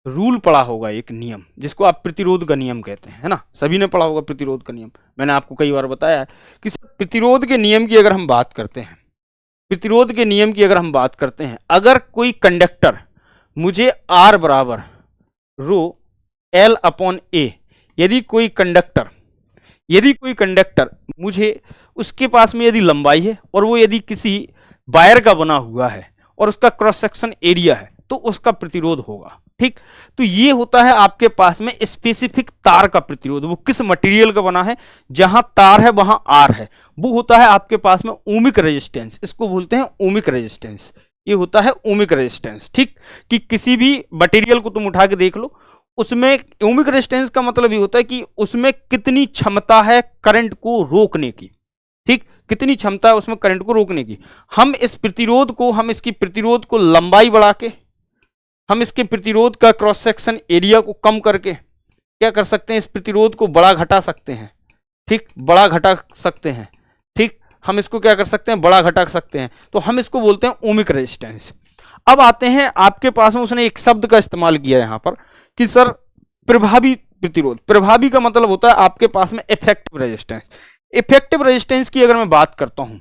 रूल पढ़ा होगा एक नियम, जिसको आप प्रतिरोध का नियम कहते हैं, है ना, सभी ने पढ़ा होगा प्रतिरोध का नियम। मैंने आपको कई बार बताया है कि प्रतिरोध के नियम की अगर हम बात करते हैं, प्रतिरोध के नियम की अगर हम बात करते हैं, अगर कोई कंडक्टर मुझे R बराबर रो L अपॉन A, यदि कोई कंडक्टर मुझे उसके पास में यदि लंबाई है और वो यदि किसी वायर का बना हुआ है और उसका क्रॉस सेक्शन एरिया है, तो उसका प्रतिरोध होगा, ठीक। तो ये होता है आपके पास में स्पेसिफिक तार का प्रतिरोध, वो किस मटेरियल का बना है, जहां तार है वहां R है, वो होता है आपके पास में ओमिक रेजिस्टेंस। इसको बोलते हैं ओमिक रेजिस्टेंस, ये होता है ओमिक रेजिस्टेंस, ठीक। कि किसी भी मटेरियल को तुम उठा के देख लो, उसमें ओमिक रेजिस्टेंस का मतलब ये होता है कि उसमें कितनी क्षमता है करंट को रोकने की, ठीक, कितनी क्षमता है उसमें करंट को रोकने की। हम इसकी प्रतिरोध को लंबाई बढ़ा के, हम इसके प्रतिरोध का क्रॉस सेक्शन एरिया को कम करके क्या कर सकते हैं, इस प्रतिरोध को बड़ा घटा सकते हैं, ठीक, बड़ा घटा सकते हैं, ठीक। हम इसको क्या कर सकते हैं, बड़ा घटा सकते हैं, तो हम इसको बोलते हैं ओमिक रेजिस्टेंस। अब आते हैं आपके पास में, उसने एक शब्द का इस्तेमाल किया यहां पर कि सर प्रभावी प्रतिरोध। प्रभावी का मतलब होता है आपके पास में इफेक्टिव रेजिस्टेंस। इफेक्टिव रेजिस्टेंस की अगर मैं बात करता हूं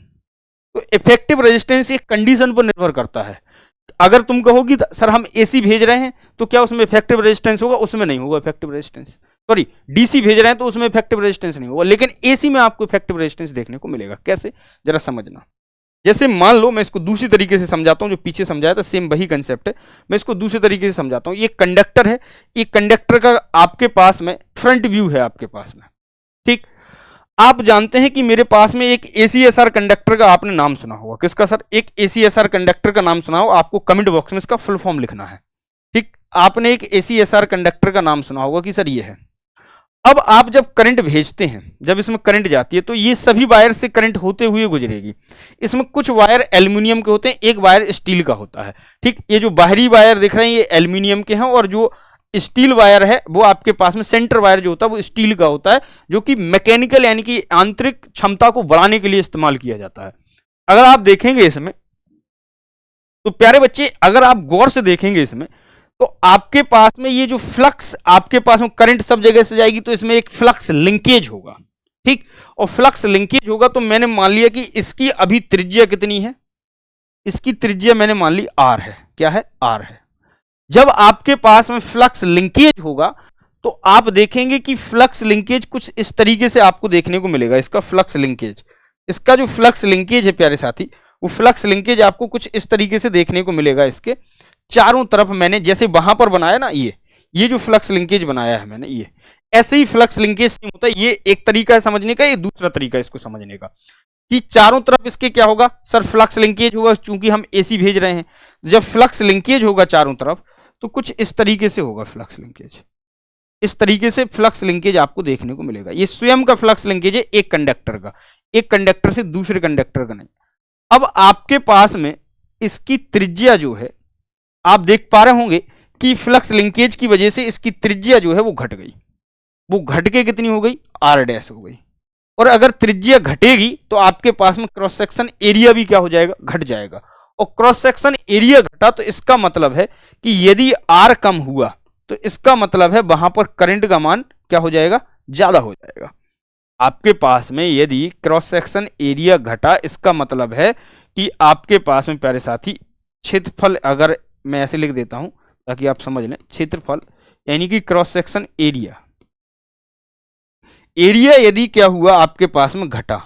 तो इफेक्टिव रेजिस्टेंस एक कंडीशन पर निर्भर करता है। अगर तुम कहोगी सर हम एसी भेज रहे हैं तो क्या उसमें इफेक्टिव रेजिस्टेंस होगा, उसमें नहीं होगा इफेक्टिव रेजिस्टेंस, सॉरी डीसी भेज रहे हैं तो उसमें इफेक्टिव रेजिस्टेंस नहीं होगा, लेकिन एसी में आपको इफेक्टिव रेजिस्टेंस देखने को मिलेगा। कैसे, जरा समझना। जैसे मान लो, मैं इसको दूसरी तरीके से समझाता हूं, जो पीछे समझाया था सेम वही कंसेप्ट है, मैं इसको दूसरे तरीके से समझाता हूं। ये कंडक्टर है, ये कंडक्टर का आपके पास में फ्रंट व्यू है आपके पास में, ठीक। आप जानते हैं कि मेरे पास में एक ACSR कंडक्टर का आपने नाम सुना होगा, किसका सर, एक ACSR कंडक्टर का नाम सुना हो, आपको कमेंट बॉक्स में इसका फुल फॉर्म लिखना है, ठीक। आपने एक ACSR कंडक्टर का नाम सुना होगा कि सर ये है। अब आप जब करंट भेजते हैं, जब इसमें करंट जाती है, तो ये सभी वायर से करंट होते हुए गुजरेगी। इसमें कुछ वायर एल्यूमिनियम के होते हैं, एक वायर स्टील का होता है, ठीक। ये जो बाहरी वायर दिख रहे हैं ये एल्यूमिनियम के हैं, और जो स्टील वायर है वो आपके पास में सेंटर वायर जो होता है वो स्टील का होता है, जो कि मैकेनिकल यानी कि आंतरिक क्षमता को बढ़ाने के लिए इस्तेमाल किया जाता है। अगर आप देखेंगे इसमें तो प्यारे बच्चे अगर आप गौर से देखेंगे इसमें, तो आपके पास में ये जो फ्लक्स आपके पास में करंट सब जगह से जाएगी, तो इसमें एक फ्लक्स लिंकेज होगा, ठीक। और फ्लक्स लिंकेज होगा तो मैंने मान लिया कि इसकी अभी त्रिज्या कितनी है, इसकी त्रिज्या मैंने मान ली आर है। क्या है? आर है। जब आपके पास में फ्लक्स लिंकेज होगा तो आप देखेंगे कि फ्लक्स लिंकेज कुछ इस तरीके से आपको देखने को मिलेगा। इसका फ्लक्स लिंकेज, इसका जो फ्लक्स लिंकेज है प्यारे साथी, वो फ्लक्स लिंकेज आपको कुछ इस तरीके से देखने को मिलेगा। इसके चारों तरफ मैंने जैसे वहां पर बनाया ना, ये जो फ्लक्स लिंकेज बनाया है मैंने, ये ऐसे ही फ्लक्स लिंकेज होता है। ये एक तरीका है समझने का, ये दूसरा तरीका है इसको समझने का, कि चारों तरफ इसके क्या होगा सर, फ्लक्स लिंकेज होगा। चूंकि हम एसी भेज रहे हैं, जब फ्लक्स लिंकेज होगा चारों तरफ तो कुछ इस तरीके से होगा फ्लक्स लिंकेज। इस तरीके से फ्लक्स लिंकेज आपको देखने को मिलेगा। ये स्वयं का फ्लक्स लिंकेज है एक कंडक्टर का, एक कंडक्टर से दूसरे कंडक्टर का नहीं। अब आपके पास में इसकी त्रिज्या जो है, आप देख पा रहे होंगे कि फ्लक्स लिंकेज की वजह से इसकी त्रिज्या जो है वो घट गई। वो घट के कितनी हो गई? आर डैश हो गई। और अगर त्रिज्या घटेगी तो आपके पास में क्रॉस सेक्शन एरिया भी क्या हो जाएगा? घट जाएगा। और क्रॉस सेक्शन एरिया घटा तो इसका मतलब है कि यदि आर कम हुआ तो इसका मतलब है वहां पर करंट का मान क्या हो जाएगा? ज्यादा हो जाएगा। आपके पास में यदि क्रॉस सेक्शन एरिया घटा, इसका मतलब है कि आपके पास में प्यारे साथी क्षेत्रफल, अगर मैं ऐसे लिख देता हूं ताकि आप समझ लें, क्षेत्रफल यानी कि क्रॉस सेक्शन एरिया, एरिया यदि क्या हुआ आपके पास में घटा,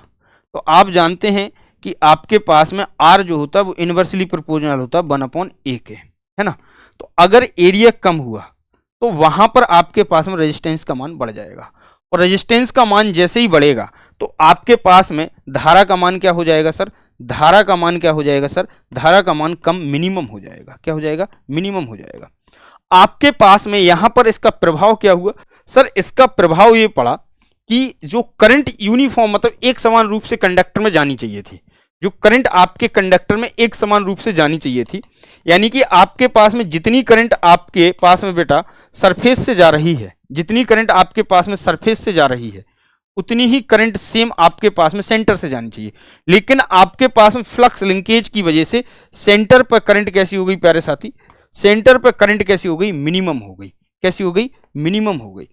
तो आप जानते हैं कि आपके पास में आर जो होता है वो इनवर्सली प्रोपोर्शनल होता है 1/a के, है ना। तो अगर एरिया कम हुआ तो वहां पर आपके पास में रेजिस्टेंस का मान बढ़ जाएगा। और रेजिस्टेंस का मान जैसे ही बढ़ेगा तो आपके पास में धारा का मान क्या हो जाएगा सर? धारा का मान क्या हो जाएगा सर? धारा का मान कम, मिनिमम हो जाएगा। क्या हो जाएगा? मिनिमम हो जाएगा। आपके पास में यहां पर इसका प्रभाव क्या हुआ सर? इसका प्रभाव ये पड़ा कि जो करंट यूनिफॉर्म, मतलब एक समान रूप से कंडक्टर में जानी चाहिए थी, जो करंट आपके कंडक्टर में एक समान रूप से जानी चाहिए थी, यानी कि आपके पास में जितनी करंट आपके पास में बेटा सरफेस से जा रही है, जितनी करंट आपके पास में सरफेस से जा रही है, उतनी ही करंट सेम आपके पास में सेंटर से जानी चाहिए। लेकिन आपके पास में फ्लक्स लिंकेज की वजह से सेंटर पर करंट कैसी हो गई प्यारे साथी? सेंटर पर करंट कैसी हो गई? मिनिमम हो गई। कैसी हो गई? मिनिमम हो गई।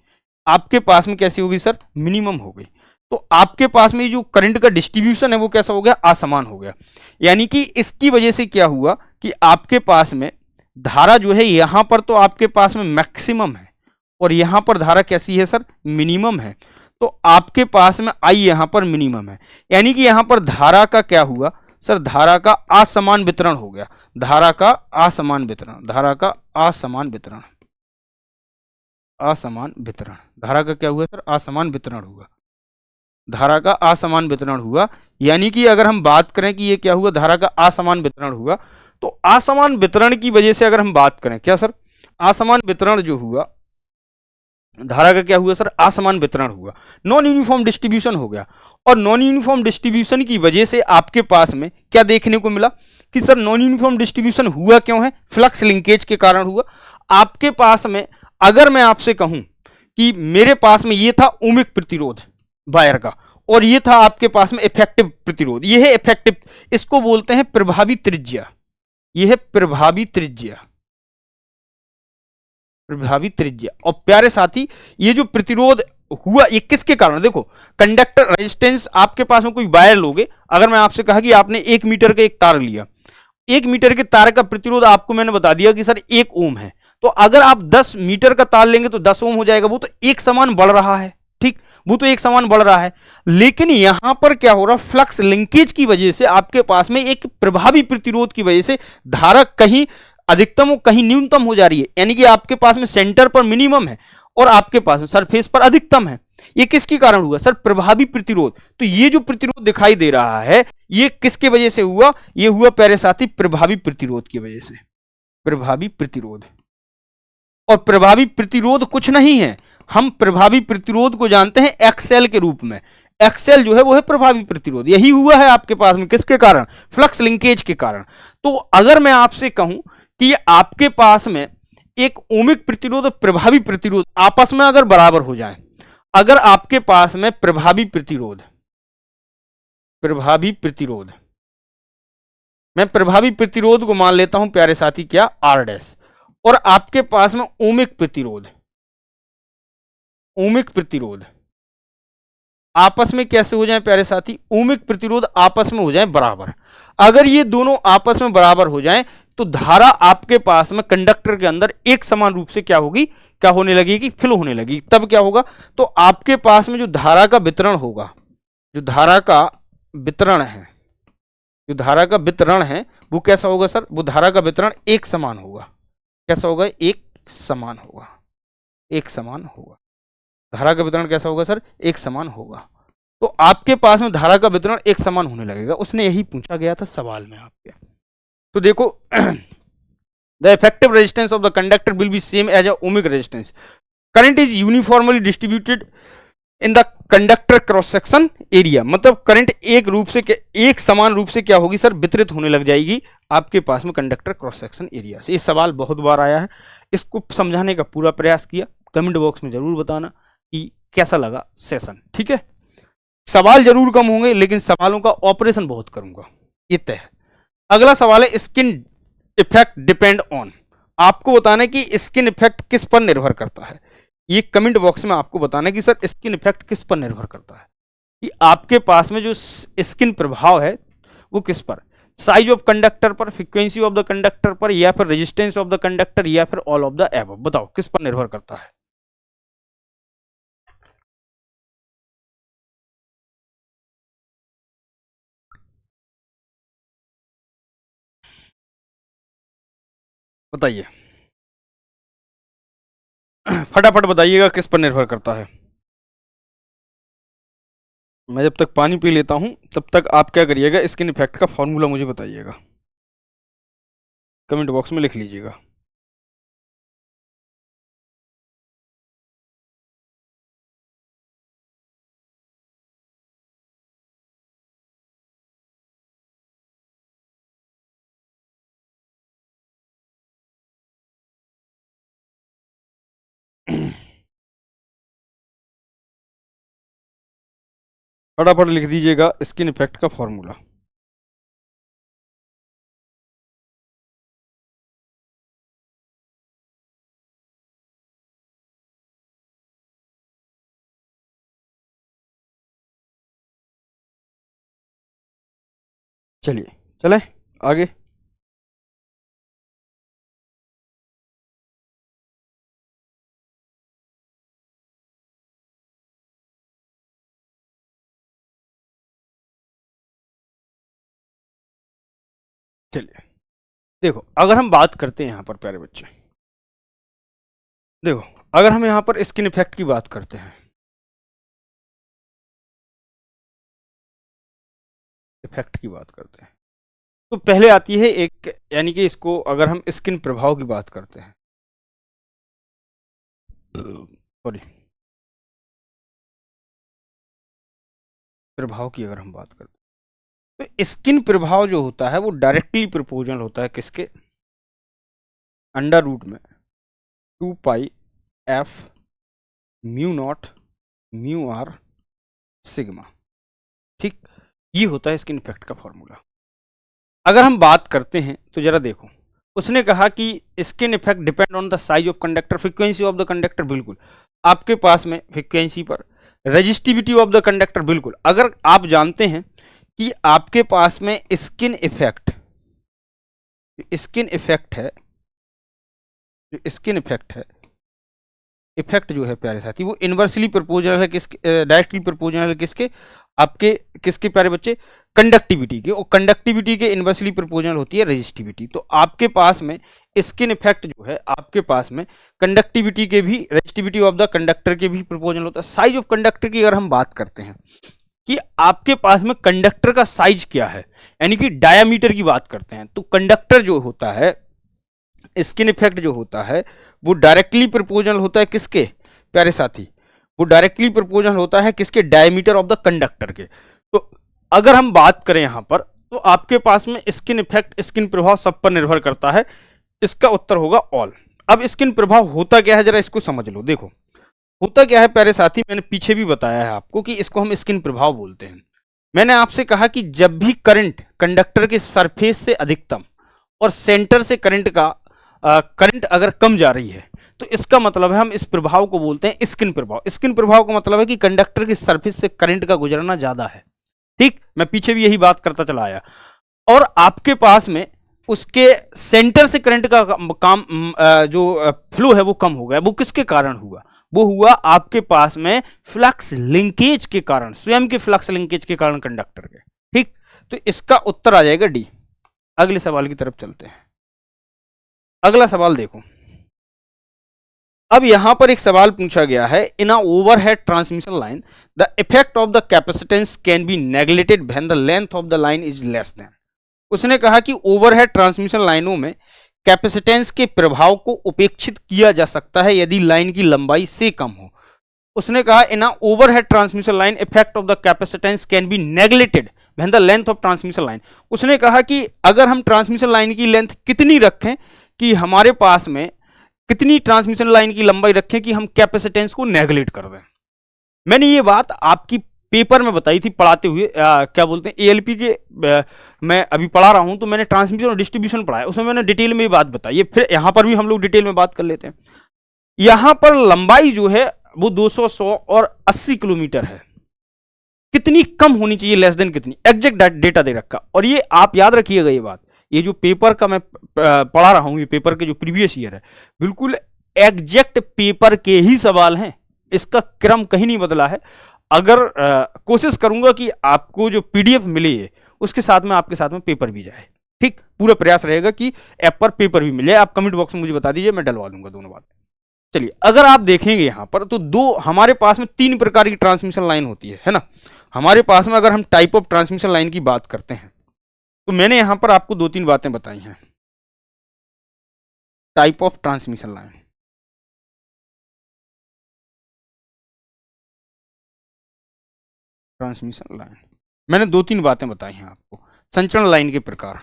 आपके पास में कैसी हो गई सर? मिनिमम हो गई। तो आपके पास में जो करंट का डिस्ट्रीब्यूशन है वो कैसा हो गया? असमान हो गया। यानी कि इसकी वजह से क्या हुआ कि आपके पास में धारा जो है यहां पर तो आपके पास में मैक्सिमम है और यहां पर धारा कैसी है सर? मिनिमम है। तो आपके पास में आई यहां पर मिनिमम है, यानी कि यहां पर धारा का क्या हुआ सर? धारा का असमान वितरण हो गया। धारा का असमान वितरण, धारा का असमान वितरण, असमान वितरण, धारा का क्या हुआ सर? असमान वितरण हुआ। धारा का असमान वितरण हुआ, यानी कि अगर हम बात करें कि ये क्या हुआ? धारा का असमान वितरण हुआ। तो असमान वितरण की वजह से अगर हम बात करें, क्या सर? असमान वितरण जो हुआ, धारा का क्या हुआ सर? असमान वितरण हुआ, नॉन यूनिफॉर्म डिस्ट्रीब्यूशन हो गया। और नॉन यूनिफॉर्म डिस्ट्रीब्यूशन की वजह से आपके पास में क्या देखने को मिला कि सर नॉन यूनिफॉर्म डिस्ट्रीब्यूशन हुआ क्यों है? फ्लक्स लिंकेज के कारण हुआ। आपके पास में अगर मैं आपसे कहूं कि मेरे पास में ये था ओमिक प्रतिरोध वायर का, और ये था आपके पास में इफेक्टिव प्रतिरोध, ये है इफेक्टिव, इसको बोलते हैं प्रभावी त्रिज्या। ये है प्रभावी त्रिज्या, प्रभावी त्रिज्या। और प्यारे साथी ये जो प्रतिरोध हुआ ये किसके कारण? देखो कंडक्टर रेजिस्टेंस, आपके पास में कोई वायर लोगे, अगर मैं आपसे कहा कि आपने 1 मीटर का एक तार लिया, 1 मीटर के तार का प्रतिरोध आपको मैंने बता दिया कि सर 1 ओम है, तो अगर आप 10 मीटर का तार लेंगे तो 10 ओम हो जाएगा। वो तो एक समान बढ़ रहा है, ठीक, वो तो एक समान बढ़ रहा है। लेकिन यहां पर क्या हो रहा? फ्लक्स लिंकेज की वजह से आपके पास में एक प्रभावी प्रतिरोध की वजह से धारा कहीं अधिकतम और कहीं न्यूनतम हो जा रही है, यानी कि आपके पास में सेंटर पर मिनिमम है और आपके पास में सरफेस पर अधिकतम है। ये किसके कारण हुआ सर? प्रभावी प्रतिरोध। तो ये जो प्रतिरोध दिखाई दे रहा है ये किसके वजह से हुआ? ये हुआ प्यारे साथी प्रभावी प्रतिरोध की वजह से। प्रभावी प्रतिरोध, और प्रभावी प्रतिरोध कुछ नहीं है, हम प्रभावी प्रतिरोध को जानते हैं एक्सएल के रूप में। एक्सएल जो है वो है प्रभावी प्रतिरोध। यही हुआ है आपके पास में किसके कारण? फ्लक्स लिंकेज के कारण। तो अगर मैं आपसे कहूं कि आपके पास में एक ओमिक प्रतिरोध और प्रभावी प्रतिरोध आपस में अगर बराबर हो जाए, अगर आपके पास में प्रभावी प्रतिरोध मैं प्रभावी प्रतिरोध को मान लेता हूं प्यारे साथी क्या, आर डैश, और आपके पास में ओमिक प्रतिरोध, ओमिक प्रतिरोध आपस में कैसे हो जाए प्यारे साथी, ओमिक प्रतिरोध आपस में हो जाए बराबर। अगर ये दोनों आपस में बराबर हो जाएं तो धारा आपके पास में कंडक्टर के अंदर एक समान रूप से क्या होगी, क्या होने लगेगी, फ्लो होने लगेगी। तब क्या होगा, तो आपके पास में जो धारा का वितरण होगा, जो धारा का वितरण है, जो धारा का वितरण है वो कैसा होगा सर, वो धारा का वितरण एक समान होगा। कैसा होगा, एक समान होगा, एक समान होगा। धारा का वितरण कैसा होगा सर, एक समान होगा। तो आपके पास में धारा का वितरण एक समान होने लगेगा। उसने यही पूछा गया था सवाल में आपके। तो देखो the effective resistance of the conductor will be same as a ohmic resistance, current is uniformly distributed in the conductor cross section area. मतलब करंट एक रूप से, एक समान रूप से क्या होगी सर, वितरित होने लग जाएगी आपके पास में कंडक्टर क्रॉस सेक्शन एरिया से। ये सवाल बहुत बार आया है, इसको समझाने का पूरा प्रयास किया। कमेंट बॉक्स में जरूर बताना कि कैसा लगा सेशन, ठीक है। सवाल जरूर कम होंगे लेकिन सवालों का ऑपरेशन बहुत करूंगा, ये तय है। अगला सवाल है स्किन इफेक्ट डिपेंड ऑन। आपको बताना है कि स्किन इफेक्ट किस पर निर्भर करता है। ये कमेंट बॉक्स में आपको बताना है कि सर स्किन इफेक्ट किस पर निर्भर करता है, कि आपके पास में जो स्किन प्रभाव है वो किस पर, साइज ऑफ कंडक्टर पर, फ्रीक्वेंसी ऑफ द कंडक्टर पर, या फिर रेजिस्टेंस ऑफ द कंडक्टर, या फिर ऑल ऑफ द एबव। बताओ किस पर निर्भर करता है। बताइए फटाफट बताइएगा किस पर निर्भर करता है। मैं जब तक पानी पी लेता हूं तब तक आप क्या करिएगा, स्किन इफेक्ट का फॉर्मूला मुझे बताइएगा, कमेंट बॉक्स में लिख लीजिएगा। फटाफट लिख दीजिएगा स्किन इफेक्ट का फॉर्मूला। चलिए चले आगे। चलिए देखो, अगर हम बात करते हैं यहां पर प्यारे बच्चे, देखो अगर हम यहां पर स्किन इफेक्ट की बात करते हैं, इफेक्ट की बात करते हैं, तो पहले आती है एक, यानी कि इसको अगर हम स्किन प्रभाव की बात करते हैं, सॉरी प्रभाव की अगर हम बात करते हैं, तो स्किन प्रभाव जो होता है वो डायरेक्टली प्रोपोर्शनल होता है किसके, अंडर रूट में 2 pi F mu naught mu R sigma. ठीक, ये होता है स्किन इफेक्ट का फॉर्मूला। अगर हम बात करते हैं तो जरा देखो, उसने कहा कि skin effect depend on the size of conductor, frequency of the conductor, बिल्कुल आपके पास में फ्रीक्वेंसी पर, रेजिस्टिविटी ऑफ द कंडक्टर, बिल्कुल। अगर आप जानते हैं कि आपके पास में स्किन इफेक्ट, स्किन इफेक्ट है, स्किन इफेक्ट है, इफेक्ट जो है प्यारे साथी वो इनवर्सली प्रोपोर्शनल है किसके, डायरेक्टली प्रोपोर्शनल है किसके, आपके किसके प्यारे बच्चे, कंडक्टिविटी के, और कंडक्टिविटी के इनवर्सली प्रोपोर्शनल होती है रेजिस्टिविटी। तो आपके पास में स्किन इफेक्ट जो है आपके पास में कंडक्टिविटी के भी, रेजिस्टिविटी ऑफ द कंडक्टर के भी प्रोपोर्शनल होता है। साइज ऑफ कंडक्टर की अगर हम बात करते हैं कि आपके पास में कंडक्टर का साइज क्या है, यानी कि डायामीटर की बात करते हैं, तो कंडक्टर जो होता है, स्किन इफेक्ट जो होता है वो डायरेक्टली प्रोपोर्शनल होता है किसके प्यारे साथी, वो डायरेक्टली प्रोपोर्शनल होता है किसके, डायमीटर ऑफ द कंडक्टर के। तो अगर हम बात करें यहां पर, तो आपके पास में स्किन इफेक्ट, स्किन प्रभाव सब पर निर्भर करता है। इसका उत्तर होगा ऑल। अब स्किन प्रभाव होता क्या है, जरा इसको समझ लो। देखो होता क्या है प्यारे साथी, मैंने पीछे भी बताया है आपको कि इसको हम स्किन प्रभाव बोलते हैं। मैंने आपसे कहा कि जब भी करंट कंडक्टर के सरफेस से अधिकतम और सेंटर से करंट अगर कम जा रही है तो इसका मतलब है हम इस प्रभाव को बोलते हैं स्किन प्रभाव। स्किन प्रभाव का मतलब है कि कंडक्टर की सरफेस से करंट का गुजरना ज्यादा है। ठीक, मैं पीछे भी यही बात करता चला आया। और आपके पास में उसके सेंटर से करंट का जो फ्लो है वो कम हो गया। वो किसके कारण हुआ? वो हुआ आपके पास में फ्लक्स लिंकेज के कारण, स्वयं के फ्लक्स लिंकेज के कारण कंडक्टर के। ठीक, तो इसका उत्तर आ जाएगा डी। अगले सवाल की तरफ चलते हैं। अगला सवाल देखो, अब यहां पर एक सवाल पूछा गया है, in a overhead transmission line the effect of the capacitance can be neglected when the length of the line is less than. उसने कहा कि ओवरहेड ट्रांसमिशन लाइनों में कैपेसिटेंस के प्रभाव को उपेक्षित किया जा सकता है यदि लाइन की लंबाई से कम हो। उसने कहा in a overhead transmission line effect of the capacitance can be neglected when the length of transmission line. उसने कहा कि अगर हम ट्रांसमिशन लाइन की लेंथ कितनी रखें कि हमारे पास में कितनी ट्रांसमिशन लाइन की लंबाई रखें कि हम कैपेसिटेंस को नेग्लेक्ट कर दें। मैंने ये बात आपकी पेपर में बताई थी पढ़ाते हुए, क्या बोलते हैं एएलपी के, मैं अभी पढ़ा रहा हूं तो मैंने ट्रांसमिशन और डिस्ट्रीब्यूशन पढ़ा है, उसमें मैंने डिटेल में ये बात बताई है। फिर यहां पर भी हम लोग डिटेल में बात कर लेते हैं। यहां पर लंबाई जो है वो 200, 100 और 80 किलोमीटर है। कितनी कम होनी चाहिए, लेस देन कितनी, एग्जैक्ट डेटा दे रखा। और ये आप याद रखिएगा, ये बात, ये जो पेपर का मैं पढ़ा रहा हूं, ये पेपर के जो प्रीवियस ईयर है, बिल्कुल एग्जैक्ट पेपर के ही सवाल हैं, इसका क्रम कहीं नहीं बदला है। अगर कोशिश करूंगा कि आपको जो पीडीएफ मिले है उसके साथ में आपके साथ में पेपर भी जाए। ठीक, पूरा प्रयास रहेगा कि ऐप पर पेपर भी मिले। आप कमेंट बॉक्स में मुझे बता दीजिए, मैं डलवा दूंगा दोनों बातें। चलिए, अगर आप देखेंगे यहां पर तो दो हमारे पास में 3 प्रकार की ट्रांसमिशन लाइन होती है ना। हमारे पास में अगर हम टाइप ऑफ ट्रांसमिशन लाइन की बात करते हैं तो मैंने यहां पर आपको 2-3 बातें बताई हैं। Type of transmission line, transmission line मैंने 2-3 बातें बताई हैं आपको। संचरण लाइन के प्रकार,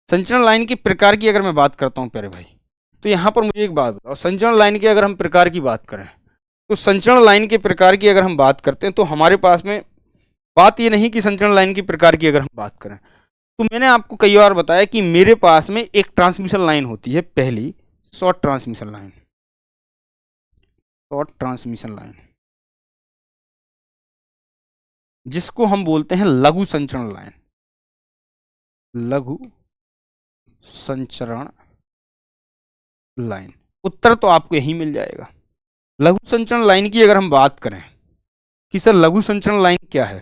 संचरण लाइन के प्रकार की अगर मैं बात करता हूं प्यारे भाई, तो यहां पर मुझे एक बात बताओ, संचरण लाइन की अगर हम प्रकार की बात करें तो संचरण लाइन के प्रकार की अगर हम बात करते हैं तो हमारे पास में बात ये नहीं कि संचरण लाइन की प्रकार की अगर हम बात करें तो मैंने आपको कई बार बताया कि मेरे पास में एक ट्रांसमिशन लाइन होती है, पहली short transmission line, short transmission line जिसको हम बोलते हैं लघु संचरण लाइन, लघु संचरण लाइन। उत्तर तो आपको यही मिल जाएगा। लघु संचरण लाइन की अगर हम बात करें कि सर लघु संचरण लाइन क्या है,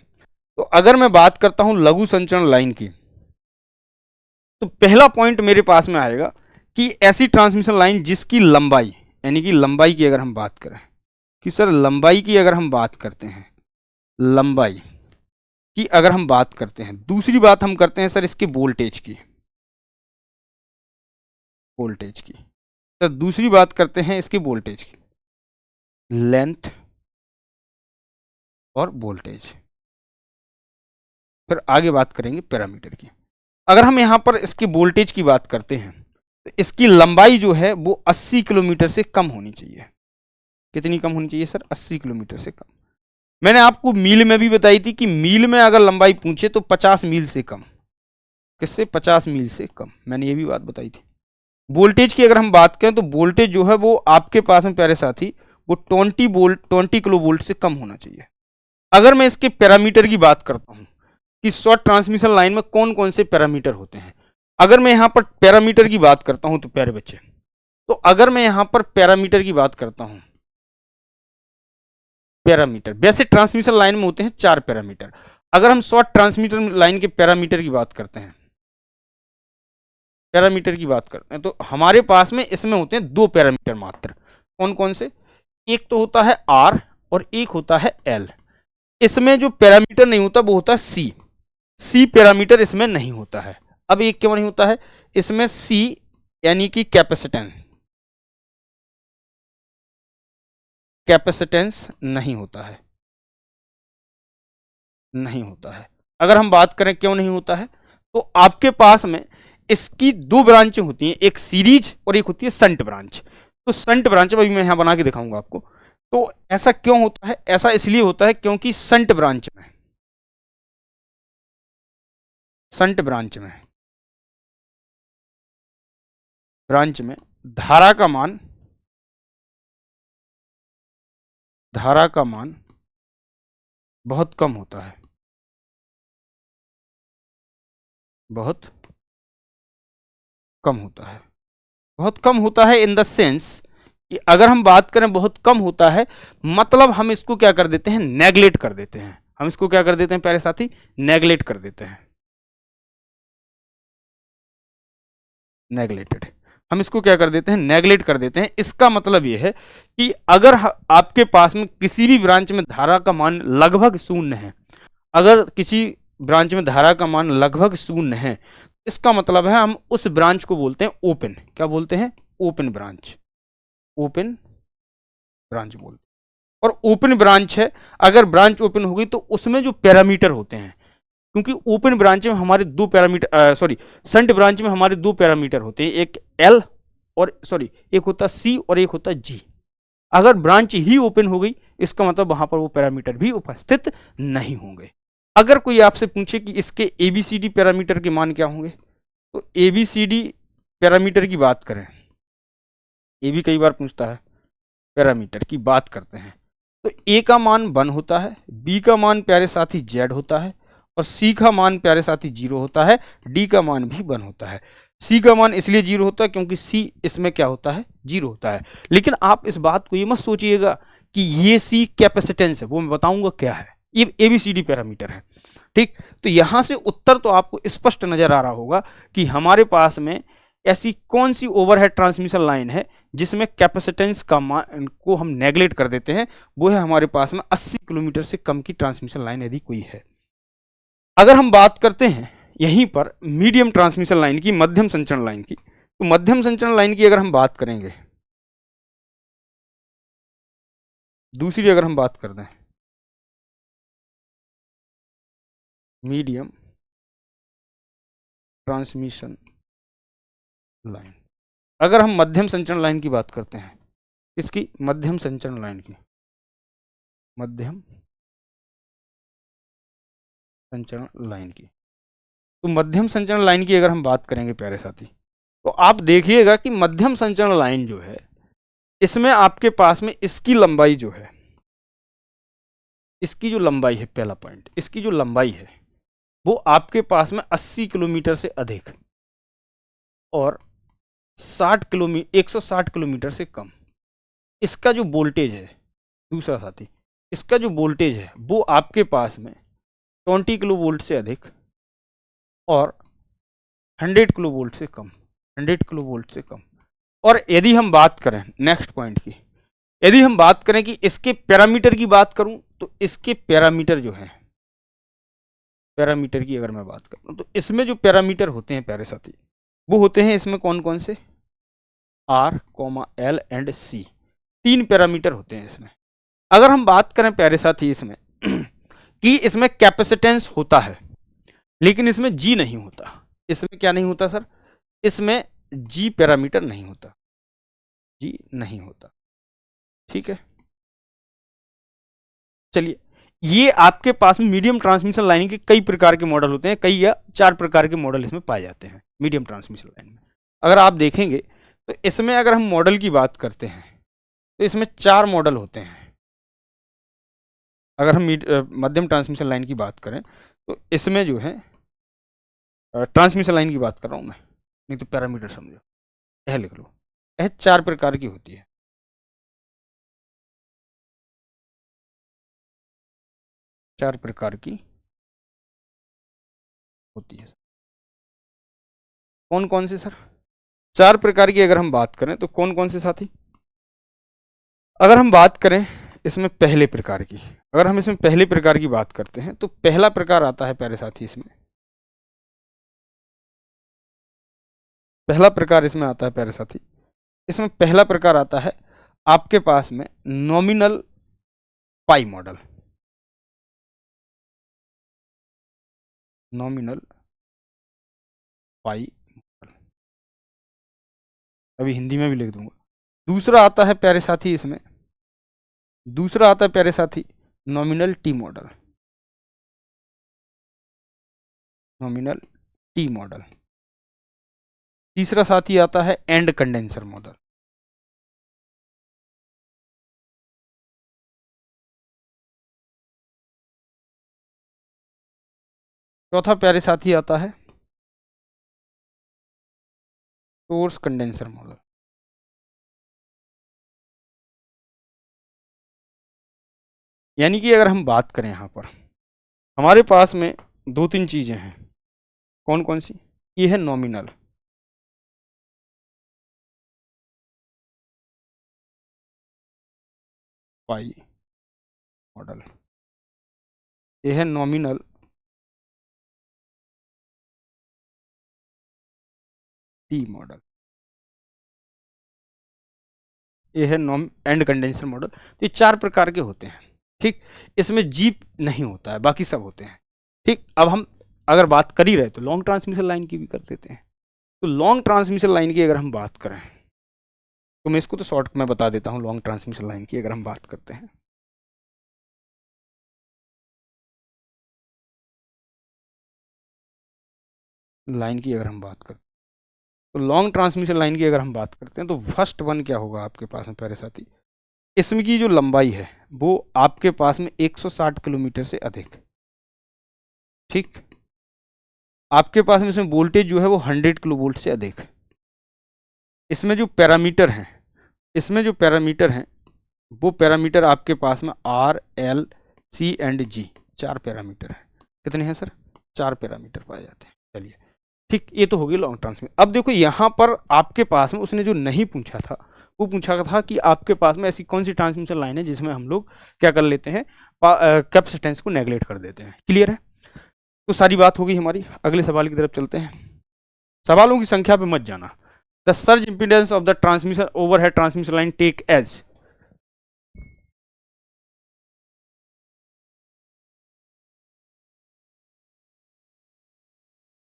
तो अगर मैं बात करता हूं लघु संचरण लाइन की तो पहला पॉइंट मेरे पास में आएगा कि ऐसी ट्रांसमिशन लाइन जिसकी लंबाई, यानी कि लंबाई की अगर हम बात करें कि सर लंबाई की अगर हम बात करते हैं, लंबाई की अगर हम बात करते हैं, दूसरी बात हम करते हैं सर इसके वोल्टेज की, वोल्टेज की, सर दूसरी बात करते हैं इसकी वोल्टेज की, लेंथ और वोल्टेज। फिर आगे बात करेंगे पैरामीटर की। अगर हम यहां पर इसके वोल्टेज की बात करते हैं तो इसकी लंबाई जो है वो 80 किलोमीटर से कम होनी चाहिए। कितनी कम होनी चाहिए सर? 80 किलोमीटर से कम। मैंने आपको मील में भी बताई थी कि मील में अगर लंबाई पूछे तो 50 मील से कम। किससे? 50 मील से कम, मैंने ये भी बात बताई थी। वोल्टेज की अगर हम बात करें तो वोल्टेज जो है वो आपके पास में प्यारे साथी वो 20 किलो वोल्ट से कम होना चाहिए। अगर मैं इसके पैरामीटर की बात करता हूं कि शॉर्ट ट्रांसमिशन लाइन में कौन कौन से पैरामीटर होते हैं, अगर मैं यहां पर पैरामीटर की बात करता हूं तो प्यारे बच्चे, तो अगर मैं यहां पर पैरामीटर की बात करता हूं, पैरामीटर वैसे ट्रांसमिशन लाइन में होते हैं 4 पैरामीटर। अगर हम शॉर्ट ट्रांसमिशन लाइन के पैरामीटर की बात करते हैं, पैरामीटर की बात करते हैं तो हमारे पास में इसमें होते हैं 2 पैरामीटर मात्र। कौन कौन से? एक तो होता है आर और एक होता है एल। इसमें जो पैरामीटर नहीं होता वो होता है सी। सी पैरामीटर इसमें नहीं होता है। अब एक क्यों नहीं होता है? इसमें सी यानी कि कैपेसिटेंस, कैपेसिटेंस नहीं होता है, नहीं होता है। अगर हम बात करें क्यों नहीं होता है तो आपके पास में इसकी दो ब्रांचें होती हैं, एक सीरीज और एक होती है संट ब्रांच। तो संट ब्रांच अभी मैं यहां बना के दिखाऊंगा आपको। तो ऐसा क्यों होता है? ऐसा इसलिए होता है क्योंकि संट ब्रांच में धारा का मान बहुत कम होता है, बहुत कम होता है। बहुत कम होता है इन द सेंस कि अगर हम बात करें बहुत कम होता है, मतलब हम इसको क्या कर देते हैं, नेगलेक्ट कर देते हैं। हम इसको क्या कर देते हैं प्यारे साथी, नेगलेक्ट कर देते हैं, नेगलेक्टेड। हम इसको क्या कर देते हैं, नेगलेक्ट कर देते हैं। इसका मतलब यह है कि अगर आपके पास में किसी भी ब्रांच में धारा का मान लगभग शून्य है, अगर किसी ब्रांच में धारा का मान लगभग शून्य है, इसका मतलब है हम उस ब्रांच को बोलते हैं ओपन। क्या बोलते हैं? ओपन ब्रांच, ओपन ब्रांच बोलते हैं। और ओपन ब्रांच है, अगर ब्रांच ओपन होगी तो उसमें जो पैरामीटर होते हैं, क्योंकि ओपन ब्रांच में हमारे दो पैरामीटर, सॉरी संट ब्रांच में हमारे दो पैरामीटर होते हैं, एक एल और सॉरी एक होता सी और एक होता जी। अगर ब्रांच ही ओपन हो गई, इसका मतलब वहां पर वो पैरामीटर भी उपस्थित नहीं होंगे। अगर कोई आपसे पूछे कि इसके एबीसीडी पैरामीटर के मान क्या होंगे, तो एबीसीडी पैरामीटर की बात करें, ये भी कई बार पूछता है, पैरामीटर की बात करते हैं तो ए का मान 1 होता है, बी का मान प्यारे साथी जेड होता है, और सी का मान प्यारे साथी 0 होता है, डी का मान भी 1 होता है। सी का मान इसलिए 0 होता है क्योंकि सी इसमें क्या होता है, 0 होता है। लेकिन आप इस बात को ये मत सोचिएगा कि ये सी कैपेसिटेंस है, वो मैं बताऊंगा क्या है। ये एबीसीडी पैरामीटर है, ठीक। तो यहां से उत्तर तो आपको स्पष्ट नजर आ रहा होगा कि हमारे पास में ऐसी कौन सी ओवरहेड ट्रांसमिशन लाइन है जिसमें कैपेसिटेंस का मान को हम नेगलेक्ट कर देते हैं। वो है हमारे पास में 80 किलोमीटर से कम की ट्रांसमिशन लाइन यदि कोई है। अगर हम बात करते हैं यहीं पर मीडियम ट्रांसमिशन लाइन की, मध्यम संचरण लाइन की, तो मध्यम संचरण लाइन की अगर हम बात करेंगे, दूसरी अगर हम बात कर दें मीडियम ट्रांसमिशन लाइन, अगर हम मध्यम संचरण लाइन की बात करते हैं, इसकी मध्यम संचरण लाइन की, मध्यम संचरण लाइन की, तो मध्यम संचरण लाइन की अगर हम बात करेंगे प्यारे साथी, तो आप देखिएगा कि मध्यम संचरण लाइन जो है, इसमें आपके पास में इसकी लंबाई जो है, इसकी जो लंबाई है, पहला पॉइंट, इसकी जो लंबाई है वो आपके पास में 80 किलोमीटर से अधिक और 160 किलोमीटर से कम। इसका जो वोल्टेज है, दूसरा साथी, इसका जो वोल्टेज है वो आपके पास में 20 किलो वोल्ट से अधिक और 100 किलो वोल्ट से कम, 100 किलो वोल्ट से कम। और यदि हम बात करें नेक्स्ट पॉइंट की, यदि हम बात करें कि इसके पैरामीटर की बात करूं, तो इसके पैरामीटर जो है, पैरामीटर की अगर मैं बात करूं, तो इसमें जो पैरामीटर होते हैं प्यारे साथी, वो होते हैं इसमें कौन कौन से, R, L and C, 3 parameter होते हैं इसमें। अगर हम बात करें प्यारे साथी इसमें कि इसमें कैपेसिटेंस होता है, लेकिन इसमें जी नहीं होता। इसमें क्या नहीं होता सर? इसमें जी पैरामीटर नहीं होता, जी नहीं होता, ठीक है। चलिए, ये आपके पास में मीडियम ट्रांसमिशन लाइन के कई प्रकार के मॉडल होते हैं, कई या 4 प्रकार के मॉडल इसमें पाए जाते हैं मीडियम ट्रांसमिशन लाइन में। अगर आप देखेंगे तो इसमें अगर हम मॉडल की बात करते हैं तो इसमें 4 मॉडल होते हैं। अगर हम मध्यम ट्रांसमिशन लाइन की बात करें तो इसमें जो है, ट्रांसमिशन लाइन की बात कर रहा हूं मैं, नहीं तो पैरामीटर समझो, यह लिख लो, यह 4 प्रकार की होती है। 4 प्रकार की होती है। कौन कौन से सर? 4 प्रकार की अगर हम बात करें तो कौन कौन से साथी? अगर हम बात करें इसमें पहले प्रकार की, अगर हम इसमें पहले प्रकार की बात करते हैं तो पहला प्रकार आता है प्यारे साथी इसमें, पहला प्रकार इसमें आता है प्यारे साथी, इसमें पहला प्रकार आता है आपके पास में nominal pi model, nominal pi model. अभी हिंदी में भी लिख दूंगा। दूसरा आता है प्यारे साथी इसमें, दूसरा आता है प्यारे साथी nominal T model, nominal T model. तीसरा साथी आता है एंड कंडेंसर मॉडल। चौथा प्यारे साथी आता है सोर्स कंडेंसर मॉडल। यानी कि अगर हम बात करें यहाँ पर हमारे पास में दो तीन चीजें हैं, कौन कौन सी? ये है नॉमिनल, पाई मॉडल, ये है नॉमिनल टी मॉडल, ये है नॉम एंड कंडेंसर मॉडल। तो ये चार प्रकार के होते हैं, ठीक। इसमें जीप नहीं होता है, बाकी सब होते हैं, ठीक। अब हम अगर बात कर ही रहे तो लॉन्ग ट्रांसमिशन लाइन की भी कर देते हैं। तो लॉन्ग ट्रांसमिशन लाइन की अगर हम बात करें तो मैं इसको तो शॉर्ट में बता देता हूँ। लॉन्ग ट्रांसमिशन लाइन की अगर हम बात करते हैं, लाइन की अगर हम बात करते हैं तो लॉन्ग ट्रांसमिशन लाइन की अगर हम बात करते हैं तो फर्स्ट वन क्या होगा आपके पास में प्यारे साथी, इसमें की जो लंबाई है वो आपके पास में 160 किलोमीटर से अधिक, ठीक। आपके पास में इसमें वोल्टेज जो है वो 100 किलो वोल्ट से अधिक। इसमें जो पैरामीटर हैं, इसमें जो पैरामीटर हैं वो पैरामीटर आपके पास में आर एल सी एंड जी, चार पैरामीटर हैं। कितने हैं सर? चार पैरामीटर पाए जाते हैं। चलिए ठीक, ये तो होगी लॉन्ग ट्रांसमिशन। अब देखो यहाँ पर आपके पास में उसने जो नहीं पूछा था वो पूछा था कि आपके पास में ऐसी कौन सी ट्रांसमिशन लाइन है जिसमें हम लोग क्या कर लेते हैं, कैपेसिटेंस को नेगलेक्ट कर देते हैं। क्लियर है? तो सारी बात होगी हमारी। अगले सवाल की तरफ चलते हैं। सवालों की संख्या पे मत जाना। The surge impedance of the transmission overhead transmission line take as,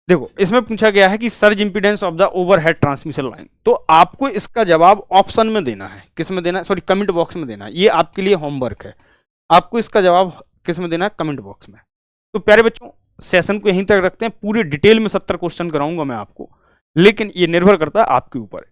देखो इसमें पूछा गया है कि surge impedance of the overhead transmission line, तो आपको इसका जवाब ऑप्शन में देना है। किस में देना है? सॉरी, कमेंट बॉक्स में देना है। ये आपके लिए होमवर्क है, आपको इसका जवाब किस में देना है? कमेंट बॉक्स में। तो प्यारे बच्चों, सेशन को यहीं तक रखते हैं। पूरे डिटेल में 70 क्वेश्चन कराऊंगा मैं आपको, लेकिन ये निर्भर करता है आपके ऊपर।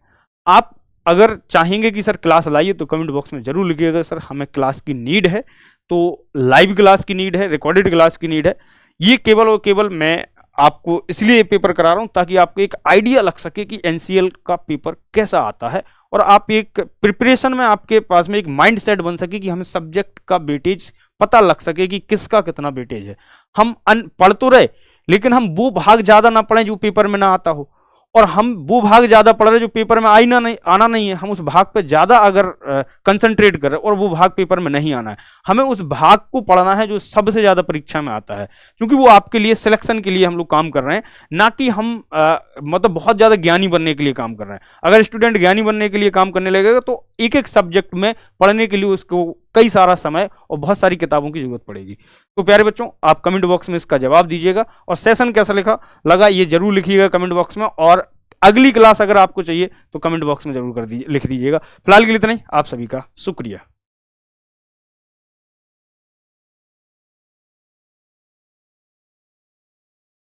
आप अगर चाहेंगे कि सर क्लास लाइए तो कमेंट बॉक्स में जरूर लिखिएगा सर हमें क्लास की नीड है। तो लाइव क्लास की नीड है, रिकॉर्डेड क्लास की नीड है। ये केवल और केवल मैं आपको इसलिए पेपर करा रहा हूं ताकि आपको एक आइडिया लग सके कि एनसीएल का पेपर कैसा आता है, और आप एक प्रिपरेशन में आपके पास में एक माइंड सेट बन सके कि हमें सब्जेक्ट का वेटेज पता लग सके कि किसका कितना वेटेज है। हम पढ़ तो रहे लेकिन हम वो भाग ज्यादा ना पढ़ें जो पेपर में ना आता हो, और हम वो भाग ज्यादा पढ़ रहे जो पेपर में आना नहीं है। हम उस भाग पे ज्यादा अगर कंसंट्रेट कर रहे और वो भाग पेपर में नहीं आना है, हमें उस भाग को पढ़ना है जो सबसे ज्यादा परीक्षा में आता है, क्योंकि वो आपके लिए सिलेक्शन के लिए हम लोग काम कर रहे हैं, ना कि हम मतलब बहुत ज्यादा ज्ञानी बनने के लिए काम कर रहे हैं। अगर स्टूडेंट ज्ञानी बनने के लिए काम करने लगेगा तो एक एक सब्जेक्ट में पढ़ने के लिए उसको कई सारा समय और बहुत सारी किताबों की जरूरत पड़ेगी। तो प्यारे बच्चों, आप कमेंट बॉक्स में इसका जवाब दीजिएगा, और सेशन कैसा लगा ये जरूर लिखिएगा कमेंट बॉक्स में। और अगली क्लास अगर आपको चाहिए तो कमेंट बॉक्स में जरूर लिख दीजिएगा। फिलहाल के लिए इतना ही। आप सभी का शुक्रिया।